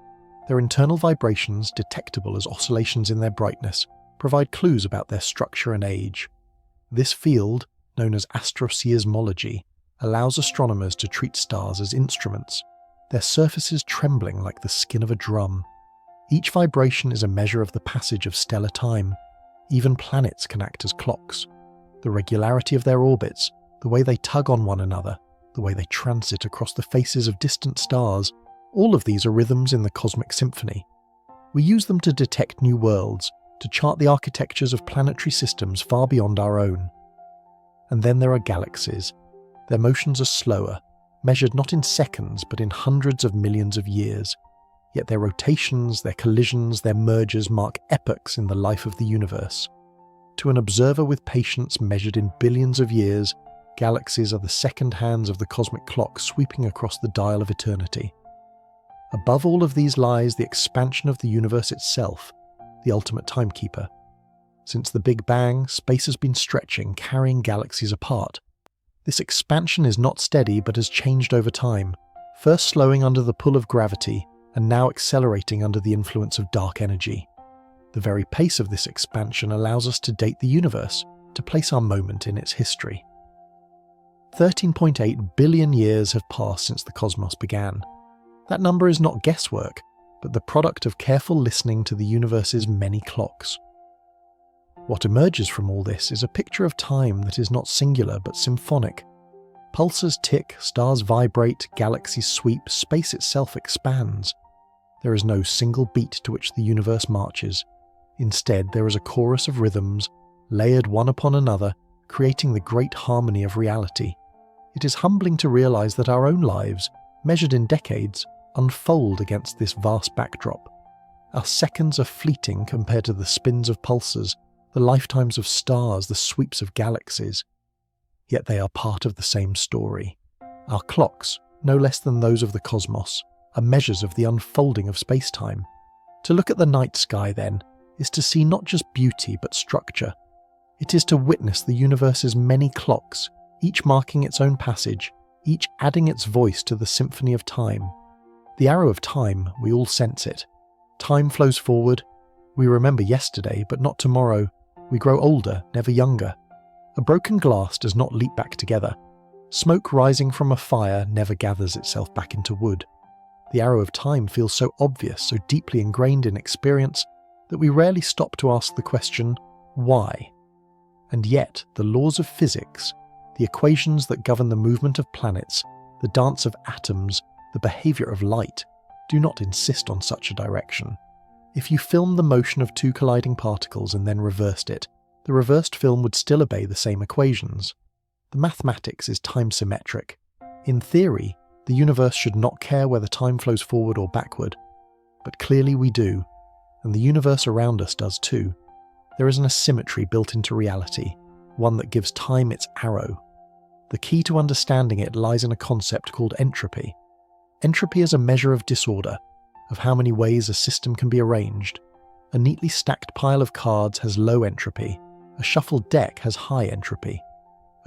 Speaker 1: Their internal vibrations, detectable as oscillations in their brightness, provide clues about their structure and age. This field, known as astroseismology, allows astronomers to treat stars as instruments, their surfaces trembling like the skin of a drum. Each vibration is a measure of the passage of stellar time. Even planets can act as clocks. The regularity of their orbits, the way they tug on one another, the way they transit across the faces of distant stars, all of these are rhythms in the cosmic symphony. We use them to detect new worlds, to chart the architectures of planetary systems far beyond our own. And then there are galaxies. Their motions are slower, measured not in seconds but in hundreds of millions of years. Yet their rotations, their collisions, their mergers mark epochs in the life of the universe. To an observer with patience measured in billions of years, galaxies are the second hands of the cosmic clock sweeping across the dial of eternity. Above all of these lies the expansion of the universe itself, the ultimate timekeeper. Since the Big Bang, space has been stretching, carrying galaxies apart. This expansion is not steady but has changed over time, first slowing under the pull of gravity, and now accelerating under the influence of dark energy. The very pace of this expansion allows us to date the universe, to place our moment in its history. 13.8 billion years have passed since the cosmos began. That number is not guesswork, but the product of careful listening to the universe's many clocks. What emerges from all this is a picture of time that is not singular but symphonic. Pulsars tick, stars vibrate, galaxies sweep, space itself expands. There is no single beat to which the universe marches. Instead, there is a chorus of rhythms, layered one upon another, creating the great harmony of reality. It is humbling to realize that our own lives, measured in decades, unfold against this vast backdrop. Our seconds are fleeting compared to the spins of pulsars, the lifetimes of stars, the sweeps of galaxies. Yet they are part of the same story. Our clocks, no less than those of the cosmos, are measures of the unfolding of space-time. To look at the night sky, then, is to see not just beauty but structure. It is to witness the universe's many clocks, each marking its own passage, each adding its voice to the symphony of time. The arrow of time, we all sense it. Time flows forward. We remember yesterday, but not tomorrow. We grow older, never younger. A broken glass does not leap back together. Smoke rising from a fire never gathers itself back into wood. The arrow of time feels so obvious, so deeply ingrained in experience, that we rarely stop to ask the question, why? And yet, the laws of physics, the equations that govern the movement of planets, the dance of atoms, the behavior of light, do not insist on such a direction. If you filmed the motion of two colliding particles and then reversed it, the reversed film would still obey the same equations. The mathematics is time-symmetric. In theory, the universe should not care whether time flows forward or backward. But clearly we do, and the universe around us does too. There is an asymmetry built into reality, one that gives time its arrow. The key to understanding it lies in a concept called entropy. Entropy is a measure of disorder, of how many ways a system can be arranged. A neatly stacked pile of cards has low entropy. A shuffled deck has high entropy.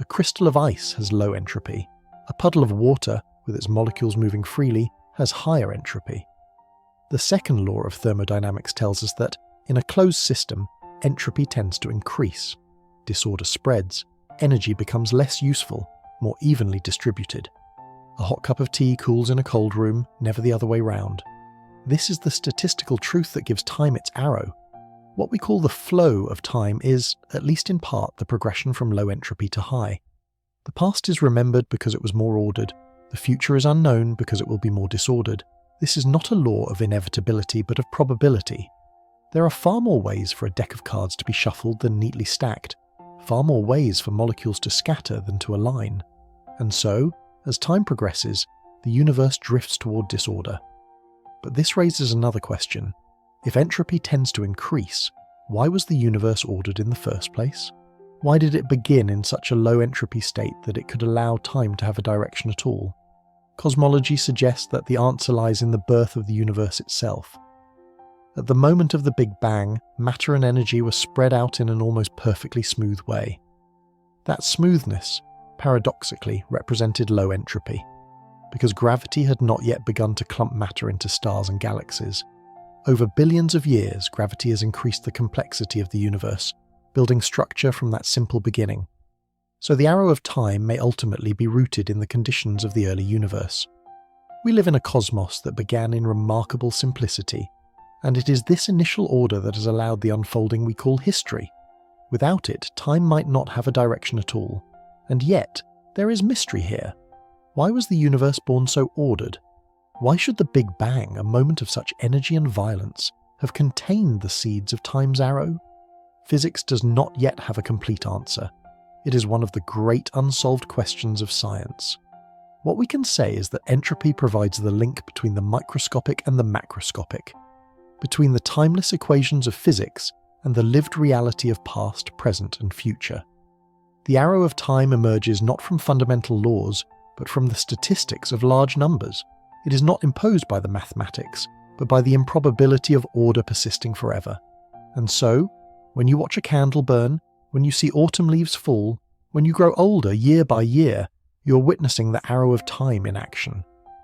Speaker 1: A crystal of ice has low entropy. A puddle of water, with its molecules moving freely, has higher entropy. The second law of thermodynamics tells us that, in a closed system, entropy tends to increase. Disorder spreads. Energy becomes less useful, more evenly distributed. A hot cup of tea cools in a cold room, never the other way round. This is the statistical truth that gives time its arrow. What we call the flow of time is, at least in part, the progression from low entropy to high. The past is remembered because it was more ordered. The future is unknown because it will be more disordered. This is not a law of inevitability, but of probability. There are far more ways for a deck of cards to be shuffled than neatly stacked, far more ways for molecules to scatter than to align. And so, as time progresses, the universe drifts toward disorder. But this raises another question. If entropy tends to increase, why was the universe ordered in the first place? Why did it begin in such a low entropy state that it could allow time to have a direction at all? Cosmology suggests that the answer lies in the birth of the universe itself. At the moment of the Big Bang, matter and energy were spread out in an almost perfectly smooth way. That smoothness, paradoxically, represented low entropy, because gravity had not yet begun to clump matter into stars and galaxies. Over billions of years, gravity has increased the complexity of the universe, building structure from that simple beginning. So the arrow of time may ultimately be rooted in the conditions of the early universe. We live in a cosmos that began in remarkable simplicity, and it is this initial order that has allowed the unfolding we call history. Without it, time might not have a direction at all. And yet, there is mystery here. Why was the universe born so ordered? Why should the Big Bang, a moment of such energy and violence, have contained the seeds of time's arrow? Physics does not yet have a complete answer. It is one of the great unsolved questions of science. What we can say is that entropy provides the link between the microscopic and the macroscopic, between the timeless equations of physics and the lived reality of past, present, and future. The arrow of time emerges not from fundamental laws, but from the statistics of large numbers. It is not imposed by the mathematics, but by the improbability of order persisting forever. And so, when you watch a candle burn, when you see autumn leaves fall, when you grow older year by year, you're witnessing the arrow of time in action.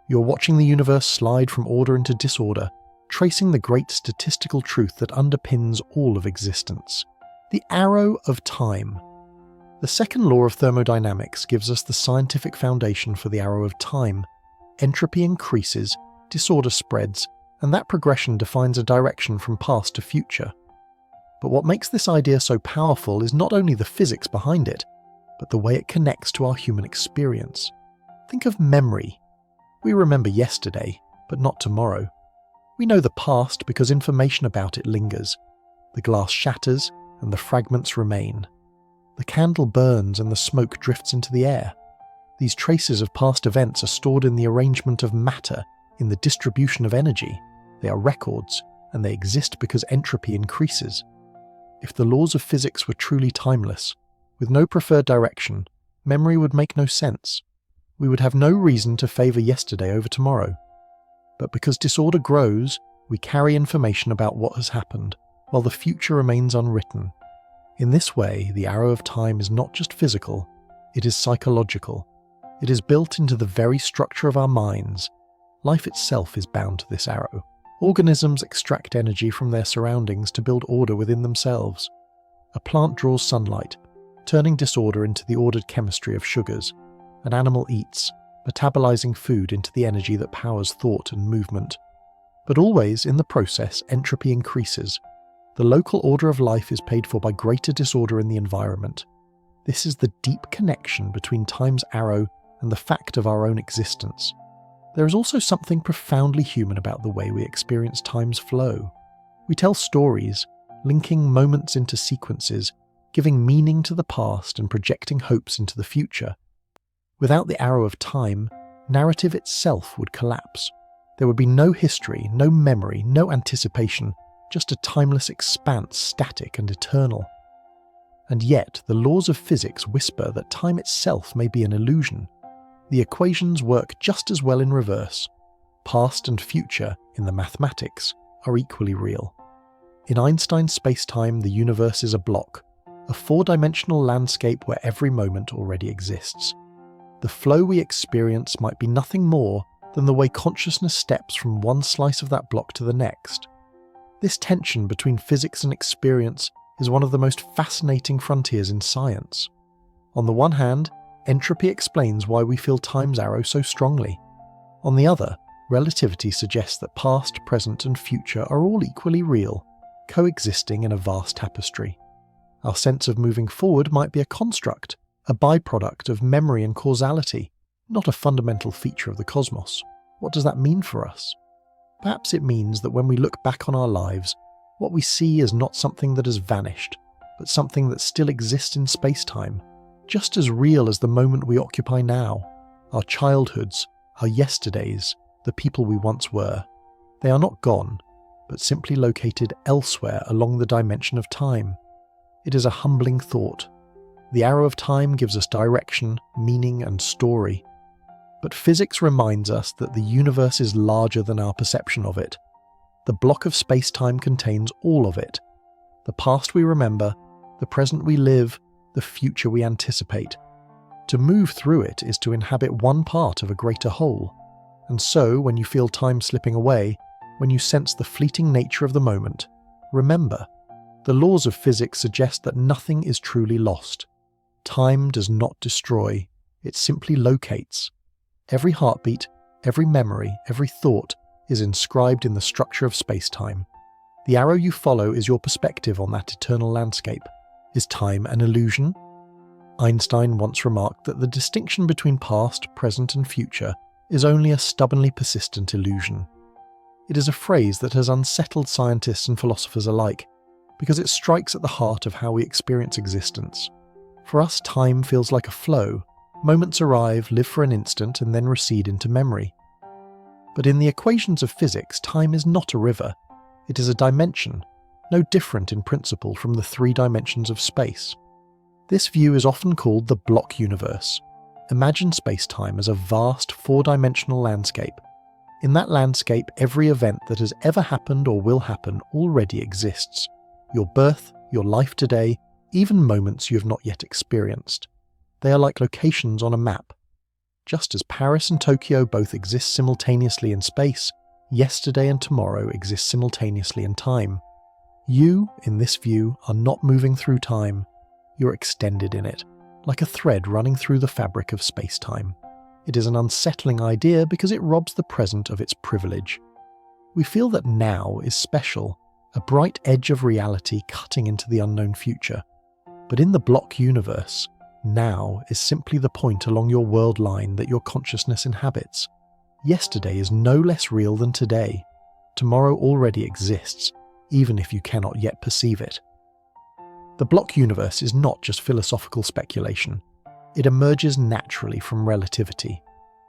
Speaker 1: You're watching the universe slide from order into disorder, tracing the great statistical truth that underpins all of existence. The arrow of time. The second law of thermodynamics gives us the scientific foundation for the arrow of time. Entropy increases, disorder spreads, and that progression defines a direction from past to future. But what makes this idea so powerful is not only the physics behind it, but the way it connects to our human experience. Think of memory. We remember yesterday, but not tomorrow. We know the past because information about it lingers. The glass shatters, and the fragments remain. The candle burns and the smoke drifts into the air. These traces of past events are stored in the arrangement of matter, in the distribution of energy. They are records, and they exist because entropy increases. If the laws of physics were truly timeless, with no preferred direction, memory would make no sense. We would have no reason to favour yesterday over tomorrow. But because disorder grows, we carry information about what has happened, while the future remains unwritten. In this way, the arrow of time is not just physical, it is psychological. It is built into the very structure of our minds. Life itself is bound to this arrow. Organisms extract energy from their surroundings to build order within themselves. A plant draws sunlight, turning disorder into the ordered chemistry of sugars. An animal eats, metabolizing food into the energy that powers thought and movement. But always, in the process, entropy increases. The local order of life is paid for by greater disorder in the environment. This is the deep connection between time's arrow and the fact of our own existence. there is also something profoundly human about the way we experience time's flow. We tell stories, linking moments into sequences, giving meaning to the past and projecting hopes into the future. Without the arrow of time, narrative itself would collapse. There would be no history, no memory, no anticipation, just a timeless expanse, static and eternal. And yet, the laws of physics whisper that time itself may be an illusion. The equations work just as well in reverse. Past and future, in the mathematics, are equally real. In Einstein's space-time, the universe is a block, a four-dimensional landscape where every moment already exists. The flow we experience might be nothing more than the way consciousness steps from one slice of that block to the next. This tension between physics and experience is one of the most fascinating frontiers in science. On the one hand, entropy explains why we feel time's arrow so strongly. On the other, relativity suggests that past, present and future are all equally real, coexisting in a vast tapestry. Our sense of moving forward might be a construct, a byproduct of memory and causality, not a fundamental feature of the cosmos. What does that mean for us? Perhaps it means that when we look back on our lives, what we see is not something that has vanished, but something that still exists in space-time, just as real as the moment we occupy now, our childhoods, our yesterdays, the people we once were. They are not gone, but simply located elsewhere along the dimension of time. It is a humbling thought. The arrow of time gives us direction, meaning and story. But physics reminds us that the universe is larger than our perception of it. The block of space-time contains all of it. The past we remember, the present we live, the future we anticipate. To move through it is to inhabit one part of a greater whole. And so, when you feel time slipping away, when you sense the fleeting nature of the moment, remember, the laws of physics suggest that nothing is truly lost. Time does not destroy, it simply locates. Every heartbeat, every memory, every thought is inscribed in the structure of space-time. The arrow you follow is your perspective on that eternal landscape. Is time an illusion? Einstein once remarked that the distinction between past, present and future is only a stubbornly persistent illusion. It is a phrase that has unsettled scientists and philosophers alike, because it strikes at the heart of how we experience existence. For us, time feels like a flow. Moments arrive, live for an instant, and then recede into memory. But in the equations of physics, time is not a river. It is a dimension, no different in principle from the three dimensions of space. This view is often called the block universe. Imagine space-time as a vast four-dimensional landscape. In that landscape, every event that has ever happened or will happen already exists. Your birth, your life today, even moments you have not yet experienced. They are like locations on a map. Just as Paris and Tokyo both exist simultaneously in space, yesterday and tomorrow exist simultaneously in time. You, in this view, are not moving through time. You're extended in it, like a thread running through the fabric of space-time. It is an unsettling idea because it robs the present of its privilege. We feel that now is special, a bright edge of reality cutting into the unknown future. But in the block universe, now is simply the point along your world line that your consciousness inhabits. Yesterday is no less real than today. Tomorrow already exists, even if you cannot yet perceive it. The block universe is not just philosophical speculation. It emerges naturally from relativity.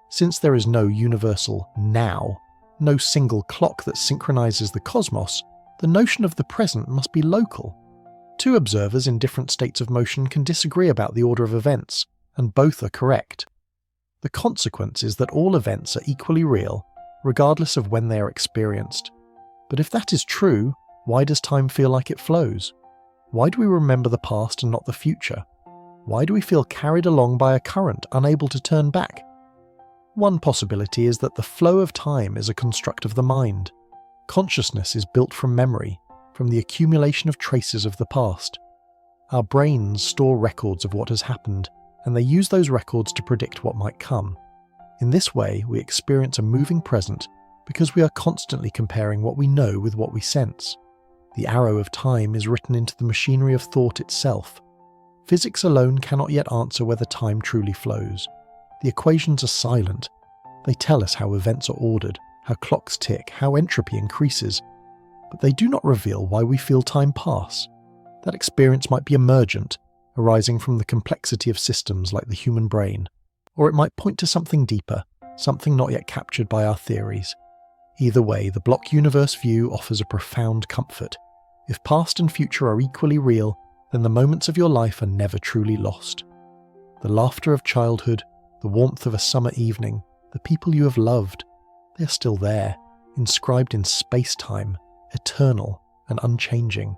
Speaker 1: Since there is no universal now, no single clock that synchronizes the cosmos, the notion of the present must be local. Two observers in different states of motion can disagree about the order of events, and both are correct. The consequence is that all events are equally real, regardless of when they are experienced. But if that is true, why does time feel like it flows? Why do we remember the past and not the future? Why do we feel carried along by a current, unable to turn back? One possibility is that the flow of time is a construct of the mind. Consciousness is built from memory, from the accumulation of traces of the past. Our brains store records of what has happened, and they use those records to predict what might come. In this way, we experience a moving present because we are constantly comparing what we know with what we sense. The arrow of time is written into the machinery of thought itself. Physics alone cannot yet answer whether time truly flows. The equations are silent, They tell us how events are ordered, how clocks tick, how entropy increases, but they do not reveal why we feel time pass. That experience might be emergent, arising from the complexity of systems like the human brain, or it might point to something deeper, something not yet captured by our theories. Either way, the block universe view offers a profound comfort. If past and future are equally real, then the moments of your life are never truly lost. The laughter of childhood, the warmth of a summer evening, the people you have loved, they are still there, inscribed in space-time, eternal and unchanging.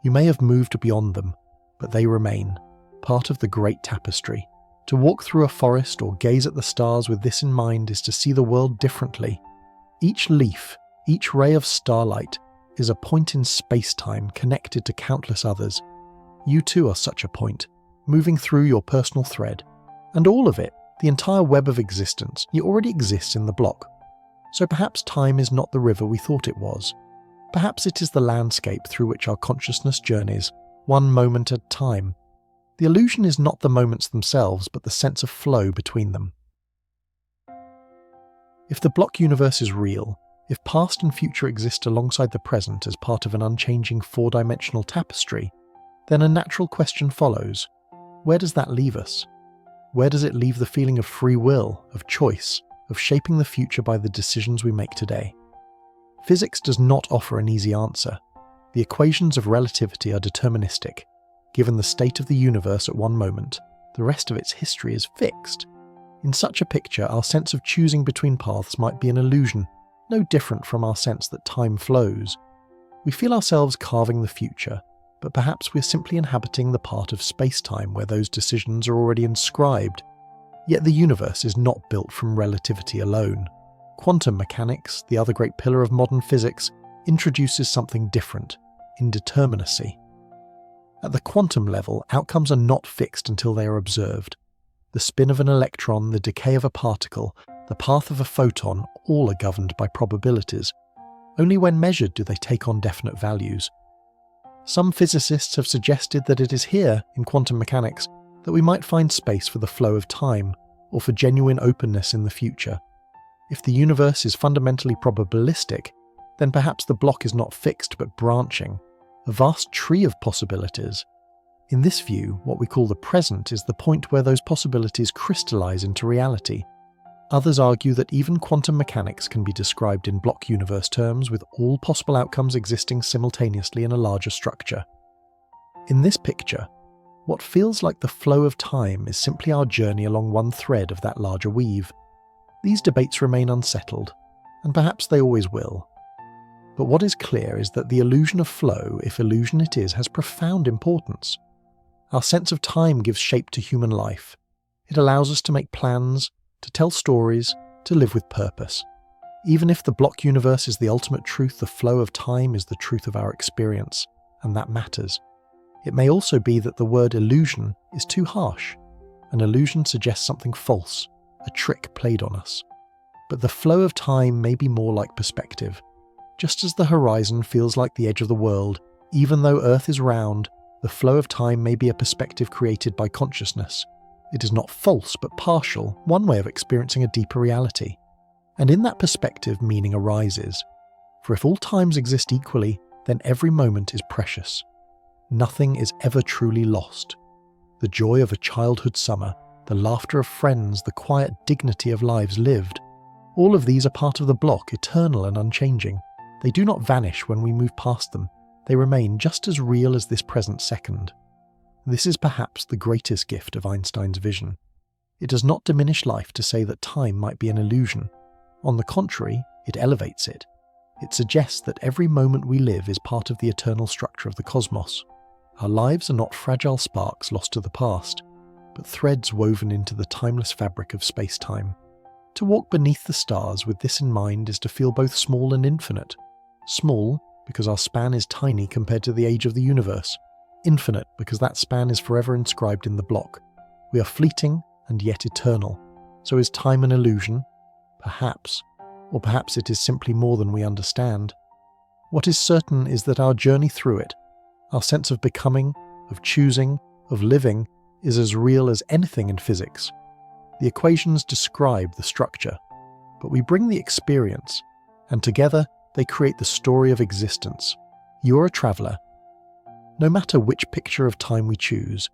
Speaker 1: You may have moved beyond them, but they remain, part of the great tapestry. To walk through a forest or gaze at the stars with this in mind is to see the world differently. Each leaf, each ray of starlight, is a point in space-time connected to countless others. You too are such a point, moving through your personal thread. And all of it, the entire web of existence, it already exists in the block. So perhaps time is not the river we thought it was. Perhaps it is the landscape through which our consciousness journeys, one moment at a time. The illusion is not the moments themselves, but the sense of flow between them. If the block universe is real, if past and future exist alongside the present as part of an unchanging four-dimensional tapestry, then a natural question follows. Where does that leave us? Where does it leave the feeling of free will, of choice, of shaping the future by the decisions we make today? Physics does not offer an easy answer. The equations of relativity are deterministic. Given the state of the universe at one moment, the rest of its history is fixed. In such a picture, our sense of choosing between paths might be an illusion, no different from our sense that time flows. We feel ourselves carving the future, but perhaps we're simply inhabiting the part of space-time where those decisions are already inscribed. Yet the universe is not built from relativity alone. Quantum mechanics, the other great pillar of modern physics, introduces something different: indeterminacy. At the quantum level, outcomes are not fixed until they are observed. The spin of an electron, the decay of a particle, the path of a photon, all are governed by probabilities. Only when measured do they take on definite values. Some physicists have suggested that it is here, in quantum mechanics, that we might find space for the flow of time, or for genuine openness in the future. If the universe is fundamentally probabilistic, then perhaps the block is not fixed but branching, a vast tree of possibilities. In this view, what we call the present is the point where those possibilities crystallize into reality. Others argue that even quantum mechanics can be described in block universe terms, with all possible outcomes existing simultaneously in a larger structure. In this picture, what feels like the flow of time is simply our journey along one thread of that larger weave. These debates remain unsettled, and perhaps they always will. But what is clear is that the illusion of flow, if illusion it is, has profound importance. Our sense of time gives shape to human life. It allows us to make plans, to tell stories, to live with purpose. Even if the block universe is the ultimate truth, the flow of time is the truth of our experience, and that matters. It may also be that the word illusion is too harsh. An illusion suggests something false, a trick played on us. But the flow of time may be more like perspective. Just as the horizon feels like the edge of the world, even though Earth is round, the flow of time may be a perspective created by consciousness. It is not false but partial, one way of experiencing a deeper reality. And in that perspective, meaning arises. For if all times exist equally, then every moment is precious. Nothing is ever truly lost. The joy of a childhood summer, the laughter of friends, the quiet dignity of lives lived, all of these are part of the block, eternal and unchanging. They do not vanish when we move past them. They remain just as real as this present second. This is perhaps the greatest gift of Einstein's vision. It does not diminish life to say that time might be an illusion. On the contrary, it elevates it. It suggests that every moment we live is part of the eternal structure of the cosmos. Our lives are not fragile sparks lost to the past, but threads woven into the timeless fabric of space-time. To walk beneath the stars with this in mind is to feel both small and infinite. Small, because our span is tiny compared to the age of the universe. Infinite, because that span is forever inscribed in the block. We are fleeting and yet eternal. So is time an illusion? Perhaps. Or perhaps it is simply more than we understand. What is certain is that our journey through it, our sense of becoming, of choosing, of living, is as real as anything in physics. The equations describe the structure. but we bring the experience, and together they create the story of existence. You're a traveller. No matter which picture of time we choose,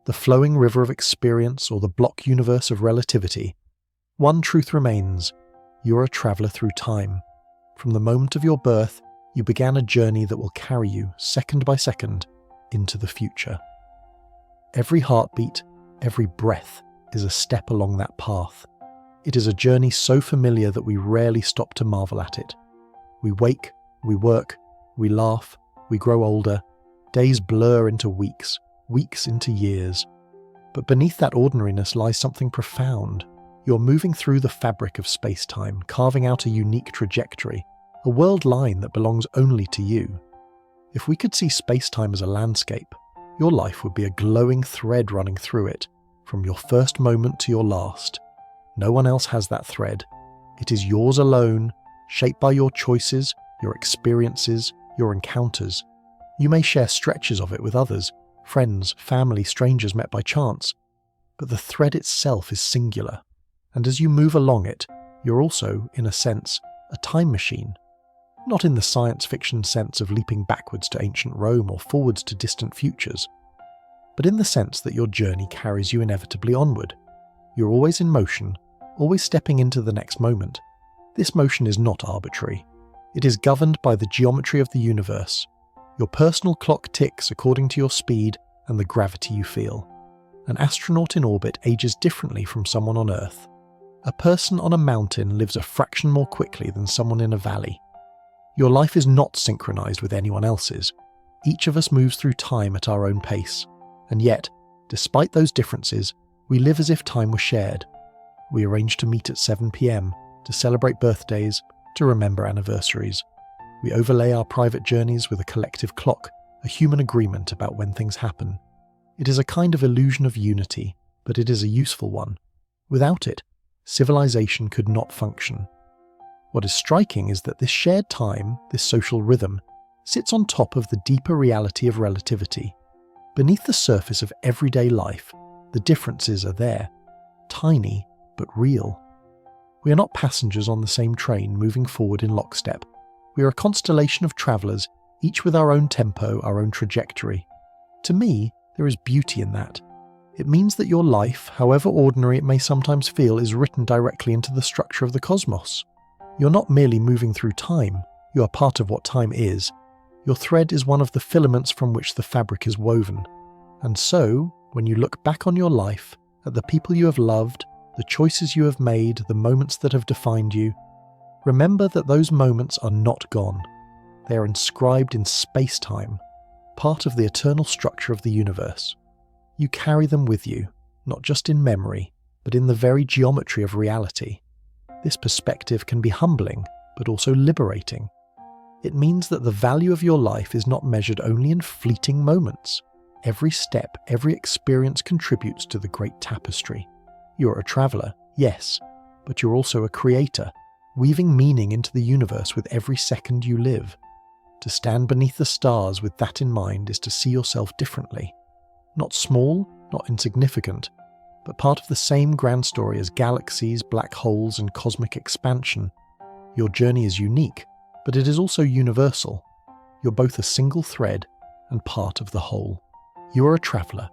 Speaker 1: the flowing river of experience or the block universe of relativity, one truth remains: you're a traveller through time. From the moment of your birth, you began a journey that will carry you, second by second, into the future. Every heartbeat, every breath is a step along that path. It is a journey so familiar that we rarely stop to marvel at it. We wake, we work, we laugh, we grow older. Days blur into weeks, weeks into years. But beneath that ordinariness lies something profound. You're moving through the fabric of space-time, carving out a unique trajectory, a world line that belongs only to you. If we could see space-time as a landscape, your life would be a glowing thread running through it, from your first moment to your last. No one else has that thread. It is yours alone, shaped by your choices, your experiences, your encounters. You may share stretches of it with others, friends, family, strangers met by chance, but the thread itself is singular. And as you move along it, you're also, in a sense, a time machine. Not in the science fiction sense of leaping backwards to ancient Rome or forwards to distant futures, but in the sense that your journey carries you inevitably onward. You're always in motion, always stepping into the next moment. This motion is not arbitrary. It is governed by the geometry of the universe. Your personal clock ticks according to your speed and the gravity you feel. An astronaut in orbit ages differently from someone on Earth. A person on a mountain lives a fraction more quickly than someone in a valley. Your life is not synchronized with anyone else's. Each of us moves through time at our own pace. And yet, despite those differences, we live as if time were shared. We arrange to meet at 7 p.m, to celebrate birthdays, to remember anniversaries. We overlay our private journeys with a collective clock, a human agreement about when things happen. It is a kind of illusion of unity, but it is a useful one. Without it, civilization could not function. What is striking is that this shared time, this social rhythm, sits on top of the deeper reality of relativity. Beneath the surface of everyday life, the differences are there, tiny but real. We are not passengers on the same train moving forward in lockstep. We are a constellation of travellers, each with our own tempo, our own trajectory. To me, there is beauty in that. It means that your life, however ordinary it may sometimes feel, is written directly into the structure of the cosmos. You're not merely moving through time, you are part of what time is. Your thread is one of the filaments from which the fabric is woven. And so, when you look back on your life, at the people you have loved, the choices you have made, the moments that have defined you, remember that those moments are not gone. They are inscribed in space-time, part of the eternal structure of the universe. You carry them with you, not just in memory, but in the very geometry of reality. This perspective can be humbling, but also liberating. It means that the value of your life is not measured only in fleeting moments. Every step, every experience contributes to the great tapestry. You're a traveller, yes, but you're also a creator, weaving meaning into the universe with every second you live. To stand beneath the stars with that in mind is to see yourself differently. Not small, not insignificant, but part of the same grand story as galaxies, black holes, and cosmic expansion. Your journey is unique, but it is also universal. You're both a single thread and part of the whole. You are a traveller.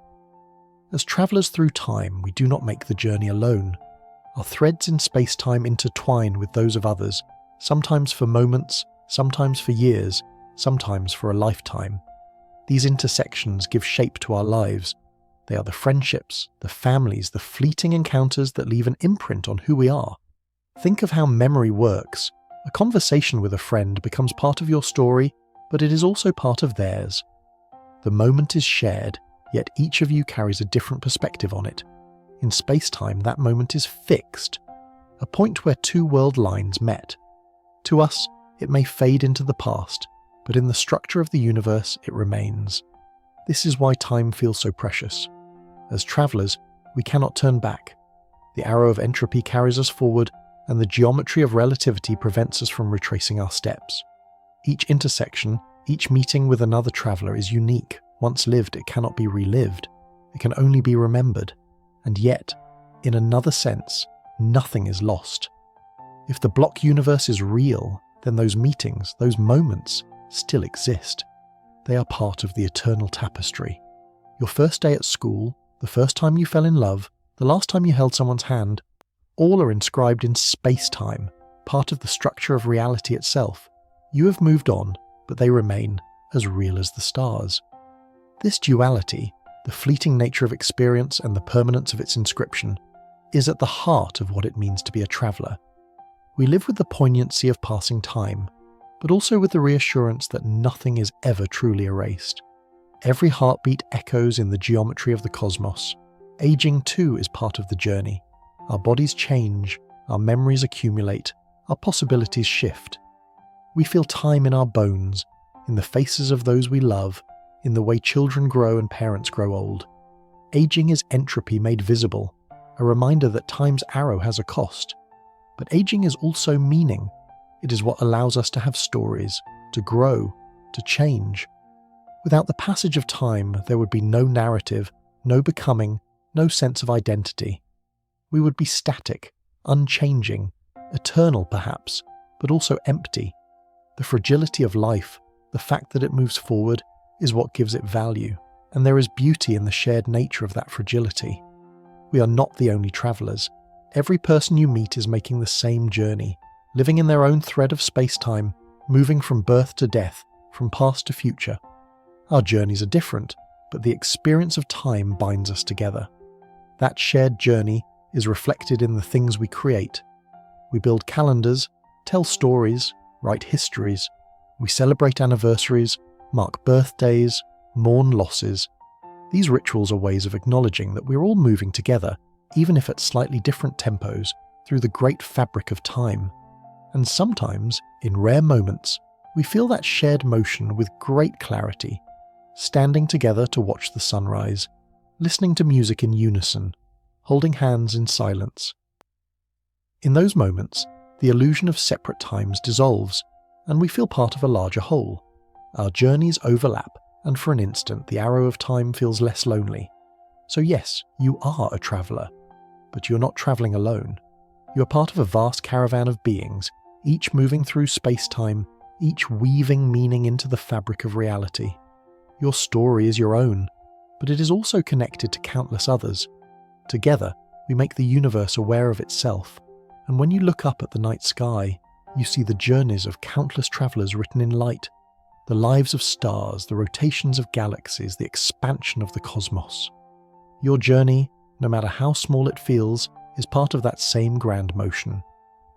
Speaker 1: As travellers through time, we do not make the journey alone. Our threads in space-time intertwine with those of others, sometimes for moments, sometimes for years, sometimes for a lifetime. These intersections give shape to our lives. They are the friendships, the families, the fleeting encounters that leave an imprint on who we are. Think of how memory works. A conversation with a friend becomes part of your story, but it is also part of theirs. The moment is shared, yet each of you carries a different perspective on it. In space-time, that moment is fixed, a point where two world lines met. To us, it may fade into the past, but in the structure of the universe, it remains. This is why time feels so precious. As travellers, we cannot turn back. The arrow of entropy carries us forward, and the geometry of relativity prevents us from retracing our steps. Each intersection, each meeting with another traveller is unique. Once lived, it cannot be relived. It can only be remembered. And yet, in another sense, nothing is lost. If the block universe is real, then those meetings, those moments, still exist. They are part of the eternal tapestry. Your first day at school, the first time you fell in love, the last time you held someone's hand, all are inscribed in space-time, part of the structure of reality itself. You have moved on, but they remain as real as the stars. This duality, the fleeting nature of experience and the permanence of its inscription, is at the heart of what it means to be a traveller. We live with the poignancy of passing time, but also with the reassurance that nothing is ever truly erased. Every heartbeat echoes in the geometry of the cosmos. Aging too is part of the journey. Our bodies change, our memories accumulate, our possibilities shift. We feel time in our bones, in the faces of those we love, in the way children grow and parents grow old. Aging is entropy made visible, a reminder that time's arrow has a cost. But aging is also meaning. It is what allows us to have stories, to grow, to change. Without the passage of time, there would be no narrative, no becoming, no sense of identity. We would be static, unchanging, eternal perhaps, but also empty. The fragility of life, the fact that it moves forward, is what gives it value, and there is beauty in the shared nature of that fragility. We are not the only travellers. Every person you meet is making the same journey, living in their own thread of space-time, moving from birth to death, from past to future. Our journeys are different, but the experience of time binds us together. That shared journey is reflected in the things we create. We build calendars, tell stories, write histories. We celebrate anniversaries, mark birthdays, mourn losses. These rituals are ways of acknowledging that we're all moving together, even if at slightly different tempos, through the great fabric of time. And sometimes, in rare moments, we feel that shared motion with great clarity, standing together to watch the sunrise, listening to music in unison, holding hands in silence. In those moments, the illusion of separate times dissolves, and we feel part of a larger whole. Our journeys overlap, and for an instant the arrow of time feels less lonely. So yes, you are a traveller, but you're not travelling alone. You're part of a vast caravan of beings, each moving through space-time, each weaving meaning into the fabric of reality. Your story is your own, but it is also connected to countless others. Together, we make the universe aware of itself, and when you look up at the night sky, you see the journeys of countless travellers written in light, the lives of stars, the rotations of galaxies, the expansion of the cosmos. Your journey, no matter how small it feels, is part of that same grand motion.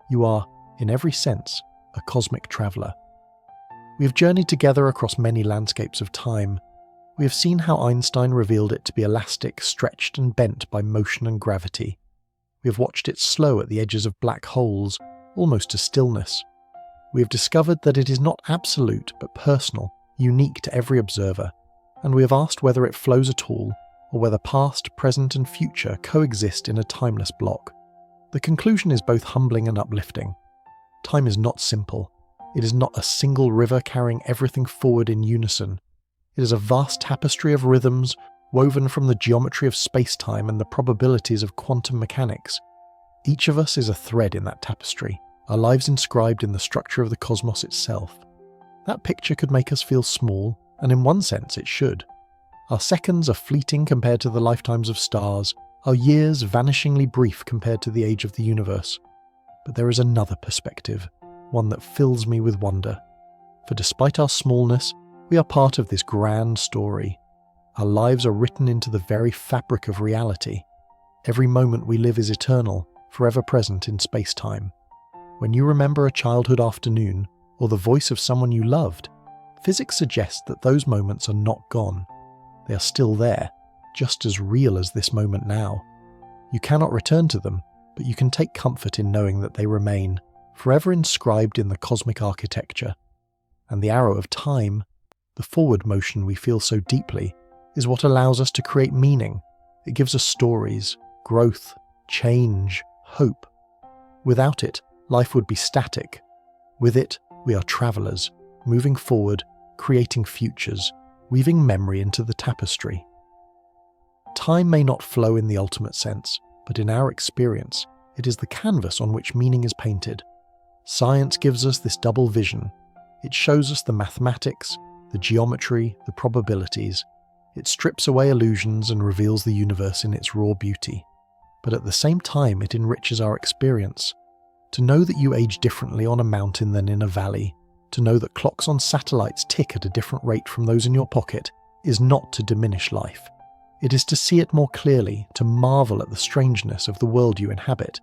Speaker 1: You are, in every sense, a cosmic traveller. We have journeyed together across many landscapes of time. We have seen how Einstein revealed it to be elastic, stretched and bent by motion and gravity. We have watched it slow at the edges of black holes, almost to stillness. We have discovered that it is not absolute but personal, unique to every observer, and we have asked whether it flows at all, or whether past, present and future coexist in a timeless block. The conclusion is both humbling and uplifting. Time is not simple. It is not a single river carrying everything forward in unison. It is a vast tapestry of rhythms, woven from the geometry of space-time and the probabilities of quantum mechanics. Each of us is a thread in that tapestry, our lives inscribed in the structure of the cosmos itself. That picture could make us feel small, and in one sense it should. Our seconds are fleeting compared to the lifetimes of stars, our years vanishingly brief compared to the age of the universe. But there is another perspective, one that fills me with wonder. For despite our smallness, we are part of this grand story. Our lives are written into the very fabric of reality. Every moment we live is eternal, forever present in space-time. When you remember a childhood afternoon, or the voice of someone you loved, physics suggests that those moments are not gone. They are still there, just as real as this moment now. You cannot return to them, but you can take comfort in knowing that they remain, forever inscribed in the cosmic architecture. And the arrow of time, the forward motion we feel so deeply, is what allows us to create meaning. It gives us stories, growth, change, hope. Without it, life would be static. With it, we are travellers, moving forward, creating futures, weaving memory into the tapestry. Time may not flow in the ultimate sense, but in our experience, it is the canvas on which meaning is painted. Science gives us this double vision. It shows us the mathematics, the geometry, the probabilities. It strips away illusions and reveals the universe in its raw beauty. But at the same time, it enriches our experience. To know that you age differently on a mountain than in a valley, to know that clocks on satellites tick at a different rate from those in your pocket, is not to diminish life. It is to see it more clearly, to marvel at the strangeness of the world you inhabit.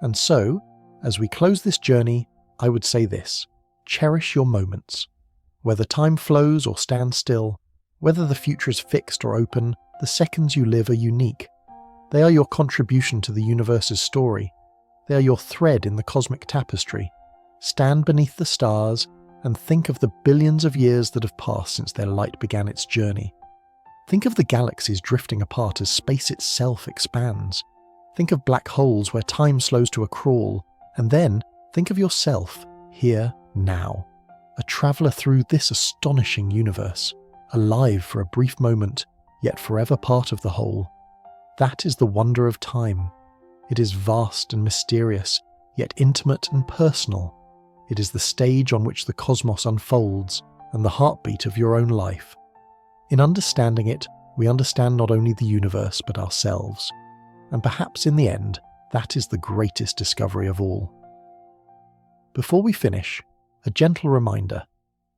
Speaker 1: And so, as we close this journey, I would say this: cherish your moments. Whether time flows or stands still, whether the future is fixed or open, the seconds you live are unique. They are your contribution to the universe's story. They are your thread in the cosmic tapestry. Stand beneath the stars and think of the billions of years that have passed since their light began its journey. Think of the galaxies drifting apart as space itself expands. Think of black holes where time slows to a crawl, and then think of yourself, here, now, a traveller through this astonishing universe, alive for a brief moment, yet forever part of the whole. That is the wonder of time. It is vast and mysterious, yet intimate and personal. It is the stage on which the cosmos unfolds, and the heartbeat of your own life. In understanding it, we understand not only the universe but ourselves. And perhaps in the end, that is the greatest discovery of all. Before we finish, a gentle reminder: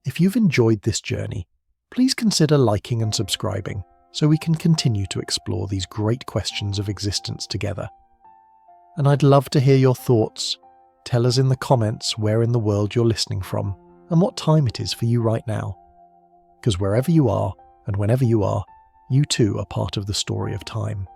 Speaker 1: if you've enjoyed this journey, please consider liking and subscribing so we can continue to explore these great questions of existence together. And I'd love to hear your thoughts. Tell us in the comments where in the world you're listening from and what time it is for you right now. Because wherever you are and whenever you are, you too are part of the story of time.